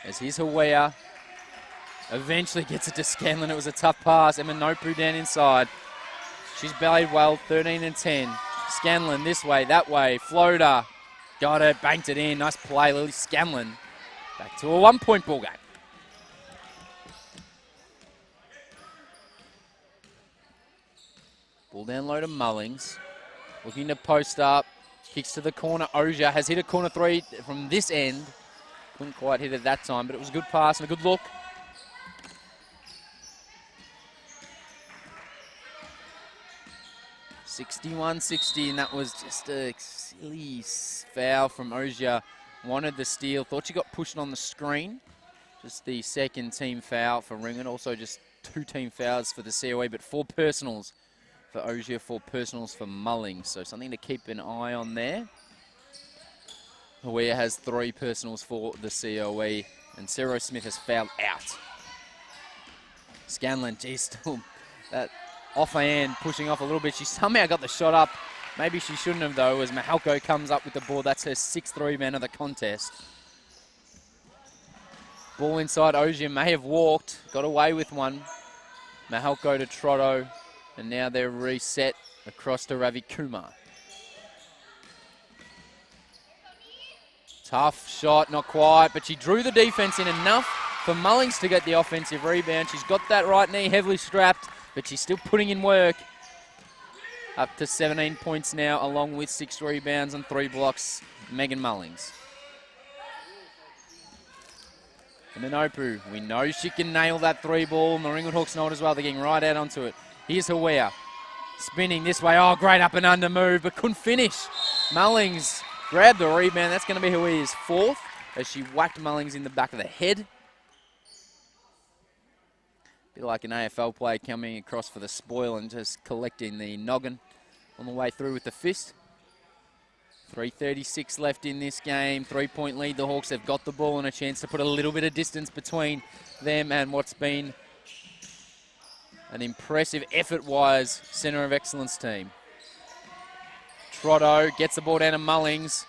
As here's Hawiah. Eventually gets it to Scanlon. It was a tough pass. Emma Nopu down inside. She's bellied well, 13 and 10. Scanlon this way, that way. Floater. Got it, banked it in. Nice play, Lily Scanlon. Back to a 1-point ball game. Ball down low to Mullings. Looking to post up. Kicks to the corner. Oja has hit a corner 3 from this end. Couldn't quite hit it that time, but it was a good pass and a good look. 61-60, and that was just a silly foul from Oja. Wanted the steal, thought she got pushed on the screen. Just the second team foul for Ringwood. Also just 2 team fouls for the COE, but 4 personals for Oja, 4 personals for Mullings. So something to keep an eye on there. Hawiah has 3 personals for the COE, and Sarah Smith has fouled out. Scanlon, geez, still that offhand pushing off a little bit. She somehow got the shot up. Maybe she shouldn't have, though, as Mahalko comes up with the ball. That's her 6th rebound of the contest. Ball inside. Oja may have walked, got away with one. Mahalko to Trotto, and now they're reset across to Ravi Kumar. Tough shot, not quite, but she drew the defense in enough for Mullings to get the offensive rebound. She's got that right knee heavily strapped, but she's still putting in work. Up to 17 points now, along with 6 rebounds and 3 blocks, Megan Mullings. And then Opu, we know she can nail that 3 ball, and the Ringwood Hawks know it as well. They're getting right out onto it. Here's Hawiah, spinning this way. Oh, great up and under move, but couldn't finish. Mullings grabbed the rebound. That's going to be Hawiah's 4th, as she whacked Mullings in the back of the head. Be like an AFL player coming across for the spoil and just collecting the noggin on the way through with the fist. 3:36 left in this game. 3-point lead. The Hawks have got the ball and a chance to put a little bit of distance between them and what's been an impressive effort-wise Centre of Excellence team. Trotto gets the ball down to Mullings.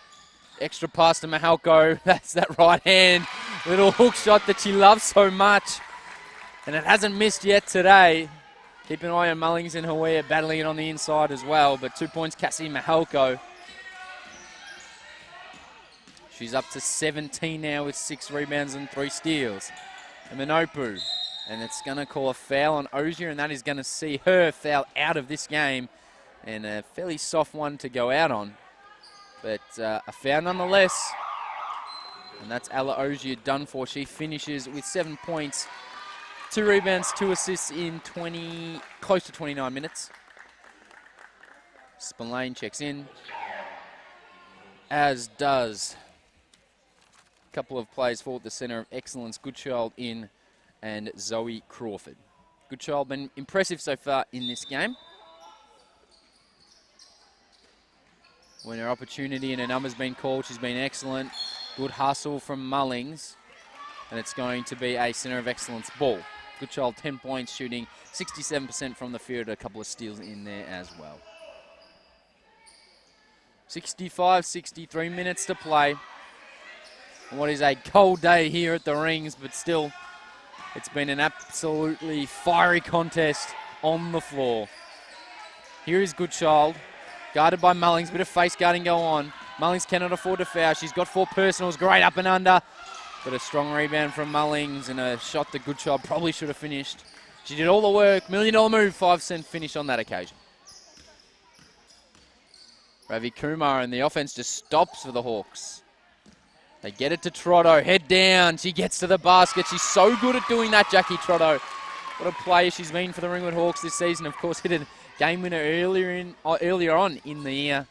Extra pass to Mahalko. That's that right hand. Little hook shot that she loves so much. And it hasn't missed yet today. Keep an eye on Mullings and Hawiah battling it on the inside as well. But 2 points, Cassie Mahalko. She's up to 17 now with 6 rebounds and 3 steals. And Minopu. And it's going to call a foul on Oja, and that is going to see her foul out of this game. And a fairly soft one to go out on. But a foul nonetheless. And that's Ella Oja done for. She finishes with 7 points. 2 rebounds, 2 assists in close to 29 minutes. Spillane checks in, as does a couple of players forward the centre of excellence. Goodchild in and Zoe Crawford. Goodchild been impressive so far in this game. When her opportunity and her number's been called, she's been excellent. Good hustle from Mullings. And it's going to be a centre of excellence ball. Goodchild 10 points, shooting 67% from the field, a couple of steals in there as well. 63 minutes to play. What is a cold day here at the Rings, but still, it's been an absolutely fiery contest on the floor. Here is Goodchild, guarded by Mullings, bit of face guarding go on. Mullings cannot afford to foul. She's got 4 personals, great up and under. But a strong rebound from Mullings and a shot that Goodchild probably should have finished. She did all the work, $1 million move, 5-cent finish on that occasion. Ravi Kumar, and the offense just stops for the Hawks. They get it to Trotto, head down. She gets to the basket. She's so good at doing that, Jackie Trotto. What a player she's been for the Ringwood Hawks this season. Of course, hit a game winner earlier on in the year.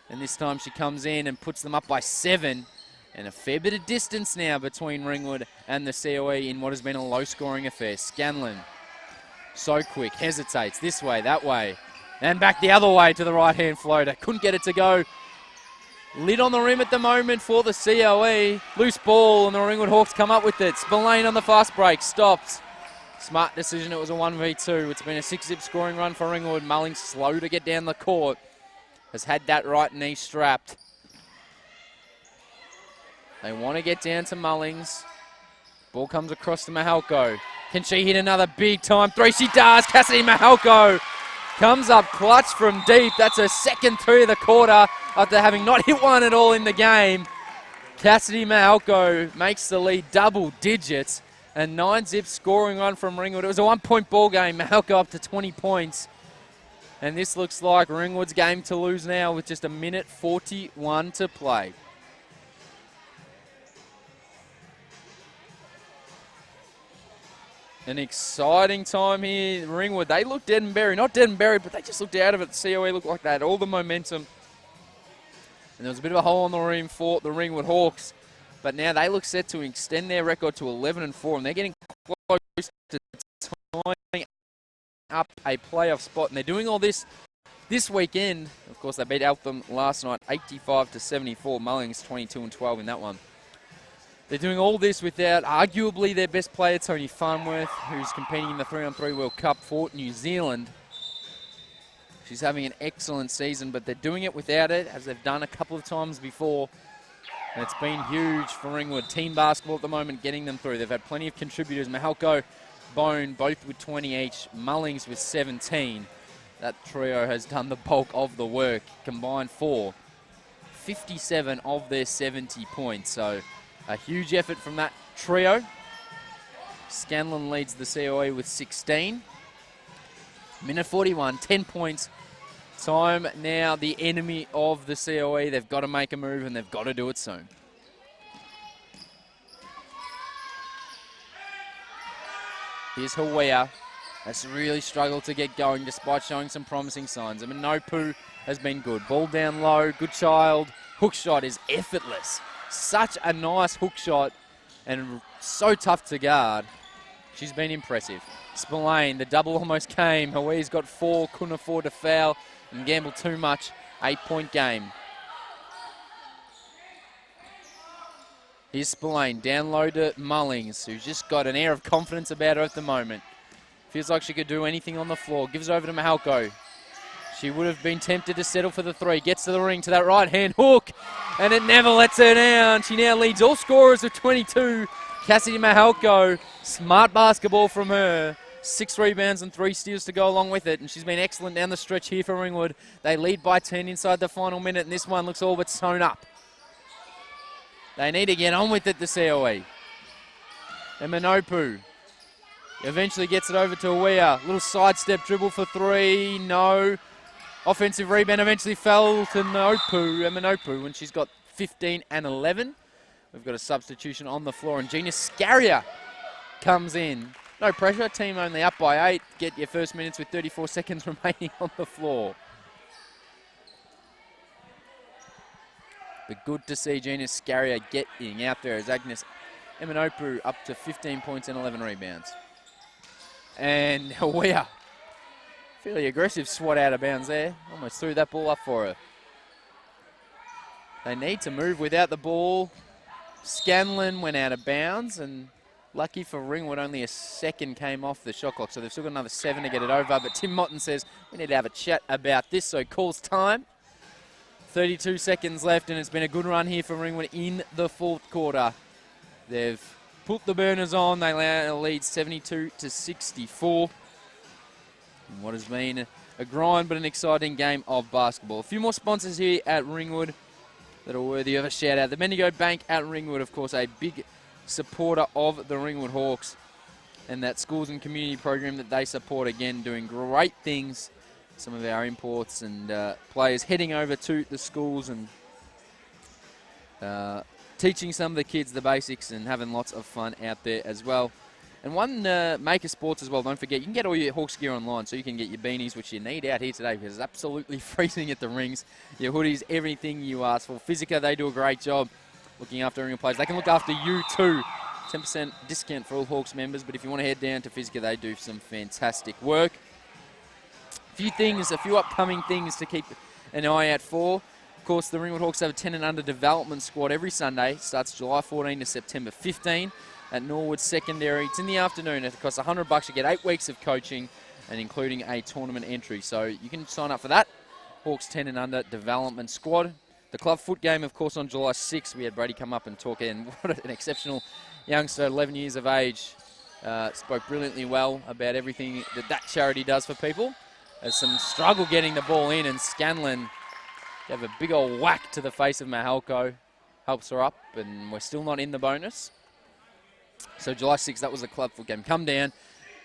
And this time she comes in and puts them up by 7. And a fair bit of distance now between Ringwood and the COE in what has been a low-scoring affair. Scanlon, so quick, hesitates this way, that way. And back the other way to the right-hand floater. Couldn't get it to go. Lid on the rim at the moment for the COE. Loose ball, and the Ringwood Hawks come up with it. Spillane on the fast break, stopped. Smart decision, it was a 1v2. It's been a 6-zip scoring run for Ringwood. Mullings slow to get down the court. Has had that right knee strapped. They want to get down to Mullings. Ball comes across to Mahalko. Can she hit another big time 3? She does. Cassidy Mahalko comes up clutch from deep. That's her second 3 of the quarter after having not hit one at all in the game. Cassidy Mahalko makes the lead double digits. A 9-zip scoring run from Ringwood. It was a 1-point ball game. Mahalko up to 20 points. And this looks like Ringwood's game to lose now with just 1:41 to play. An exciting time here. Ringwood, they looked dead and buried. Not dead and buried, but they just looked out of it. The COE looked like they had all the momentum. And there was a bit of a hole on the rim for the Ringwood Hawks. But now they look set to extend their record to 11-4. And they're getting close to tying up a playoff spot. And they're doing all this weekend. Of course, they beat Eltham last night, 85-74. Mullings 22-12 in that one. They're doing all this without arguably their best player, Tony Farnworth, who's competing in the 3-on-3 World Cup for New Zealand. She's having an excellent season, but they're doing it without it, as they've done a couple of times before. And it's been huge for Ringwood. Team basketball at the moment, getting them through. They've had plenty of contributors. Mahalko, Bone, both with 20 each. Mullings with 17. That trio has done the bulk of the work, combined for 57 of their 70 points. So a huge effort from that trio. Scanlon leads the COE with 16. Minute 41, 10 points. Time now, the enemy of the COE. They've got to make a move, and they've got to do it soon. Here's Hawiya. That's really struggled to get going despite showing some promising signs. Minopu has been good. Ball down low, Goodchild. Hook shot is effortless. Such a nice hook shot and so tough to guard. She's been impressive. Spillane, the double almost came. Hawiya's got 4, couldn't afford to foul and gamble too much. 8-point game. Here's Spillane, down low to Mullings, who's just got an air of confidence about her at the moment. Feels like she could do anything on the floor. Gives over to Mahalko. She would have been tempted to settle for the 3. Gets to the ring to that right-hand hook, and it never lets her down. She now leads all scorers with 22. Cassidy Mahalko, smart basketball from her. 6 rebounds and 3 steals to go along with it, and she's been excellent down the stretch here for Ringwood. They lead by 10 inside the final minute, and this one looks all but sewn up. They need to get on with it, the COE. And Minopu eventually gets it over to Hawiya. Little sidestep dribble for 3, no. Offensive rebound eventually fell to Minopu when she's got 15 and 11. We've got a substitution on the floor, and Gina Scaria comes in. No pressure, team only up by 8. Get your first minutes with 34 seconds remaining on the floor. But good to see Gina Scaria getting out there as Agnes Eminopu up to 15 points and 11 rebounds. And Hawea, fairly aggressive swat out of bounds there. Almost threw that ball up for her. They need to move without the ball. Scanlon went out of bounds, and lucky for Ringwood, only a second came off the shot clock, so they've still got another 7 to get it over. But Tim Motton says we need to have a chat about this, so calls time. 32 seconds left, and it's been a good run here for Ringwood in the fourth quarter. They've put the burners on. They lead 72 to 64. And what has been a grind but an exciting game of basketball. A few more sponsors here at Ringwood that are worthy of a shout out. The Bendigo Bank at Ringwood, of course, a big supporter of the Ringwood Hawks, and that schools and community program that they support, again, doing great things. Some of our imports and players heading over to the schools and teaching some of the kids the basics and having lots of fun out there as well. And one Maker Sports as well, don't forget, you can get all your Hawks gear online, so you can get your beanies, which you need out here today because it's absolutely freezing at the rings, your hoodies, everything you ask for. Physica, they do a great job looking after Ringwood players. They can look after you too. 10% discount for all Hawks members, but if you want to head down to Physica, they do some fantastic work. A few upcoming things to keep an eye out for. Of course, the Ringwood Hawks have a 10 and under development squad every Sunday. Starts July 14 to September 15. At Norwood Secondary. It's in the afternoon. It costs $100. You get 8 weeks of coaching and including a tournament entry. So you can sign up for that. Hawks 10 and under development squad. The club foot game, of course, on July 6th. We had Brady come up and talk, and what an exceptional youngster, 11 years of age. Spoke brilliantly well about everything that charity does for people. There's some struggle getting the ball in, and Scanlon gave a big old whack to the face of Mahalko. Helps her up, and we're still not in the bonus. So July 6th, that was the club foot game. Come down,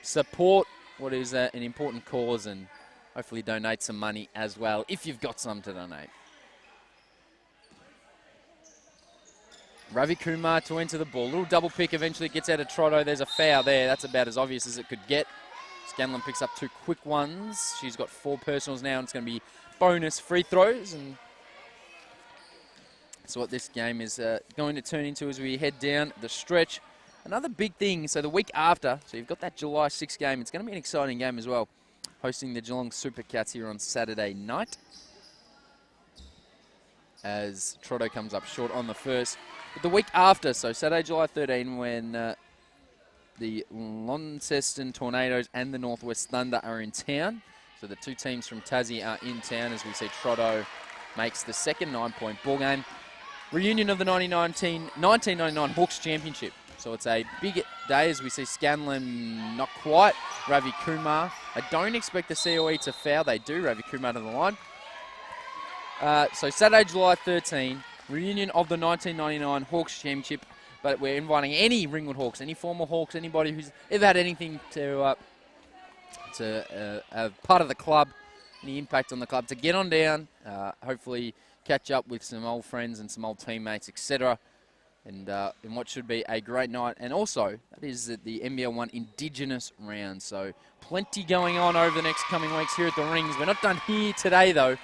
support what is an important cause, and hopefully donate some money as well if you've got some to donate. Ravi Kumar to enter the ball. Little double pick, eventually gets out of Trotto. There's a foul there. That's about as obvious as it could get. Scanlon picks up 2 quick ones. She's got 4 personals now, and it's going to be bonus free throws. And that's what this game is going to turn into as we head down the stretch. Another big thing, so the week after, so you've got that July 6th game. It's going to be an exciting game as well, hosting the Geelong Supercats here on Saturday night, as Trotto comes up short on the first. But the week after, so Saturday, July 13, when the Launceston Tornadoes and the Northwest Thunder are in town. So the 2 teams from Tassie are in town as we see Trotto makes the second 9-point ball game. Reunion of the 1999 Hawks Championship. So it's a big day as we see Scanlon not quite. Ravi Kumar. I don't expect the COE to foul. They do. Ravi Kumar to the line. So Saturday, July 13, reunion of the 1999 Hawks Championship. But we're inviting any Ringwood Hawks, any former Hawks, anybody who's ever had anything to part of the club, any impact on the club, to get on down, hopefully catch up with some old friends and some old teammates, etc. And in what should be a great night. And also, that is the NBL1 Indigenous round. So plenty going on over the next coming weeks here at the Rings. We're not done here today, though,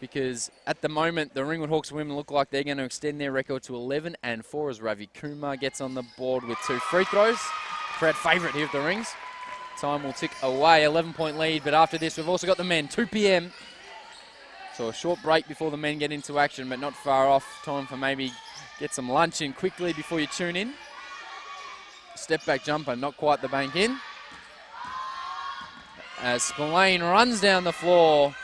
because at the moment, the Ringwood Hawks women look like they're going to extend their record to 11-4 as Ravi Kumar gets on the board with 2 free throws. Crowd favourite here at the Rings. Time will tick away, 11-point lead. But after this, we've also got the men, 2 p.m. So a short break before the men get into action, but not far off. Time for maybe get some lunch in quickly before you tune in. Step back jumper, not quite the bank in. As Spillane runs down the floor,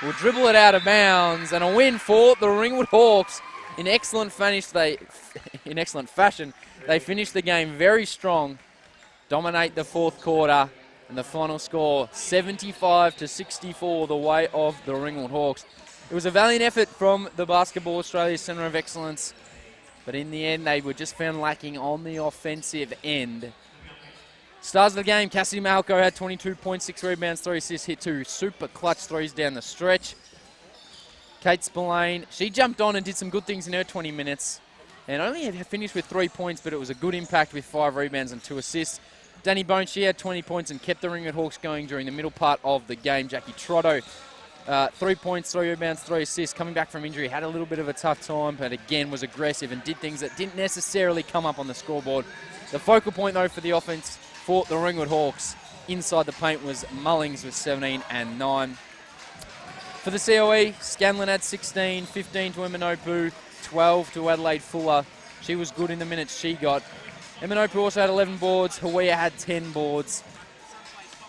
will dribble it out of bounds, and a win for the Ringwood Hawks. In excellent fashion, they finish the game very strong, dominate the fourth quarter, and the final score 75-64 the way of the Ringwood Hawks. It was a valiant effort from the Basketball Australia Centre of Excellence, but in the end, they were just found lacking on the offensive end. Stars of the game, Cassidy Malco had 22 points, 6 rebounds, 3 assists, hit 2 super clutch threes down the stretch. Kate Spillane, she jumped on and did some good things in her 20 minutes and only had finished with 3 points, but it was a good impact with 5 rebounds and 2 assists. Danny Bones, she had 20 points and kept the Ringwood Hawks going during the middle part of the game. Jackie Trotto 3 points, 3 rebounds, 3 assists. Coming back from injury, had a little bit of a tough time, but again was aggressive and did things that didn't necessarily come up on the scoreboard. The focal point, though, for the offense for the Ringwood Hawks inside the paint was Mullings with 17 and 9. For the COE, Scanlon had 16, 15 to Eminopu, 12 to Adelaide Fuller. She was good in the minutes she got. Eminopu also had 11 boards. Hawiah had 10 boards.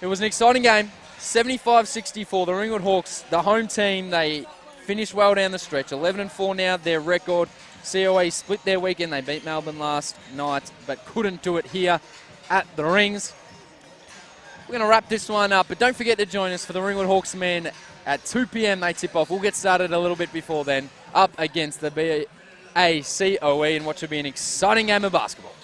It was an exciting game. 75-64, the Ringwood Hawks, the home team, they finished well down the stretch. 11-4 now, their record. COA split their weekend. They beat Melbourne last night, but couldn't do it here at the Rings. We're going to wrap this one up, but don't forget to join us for the Ringwood Hawks men at 2 p.m. They tip off. We'll get started a little bit before then, up against the BACOE in what should be an exciting game of basketball.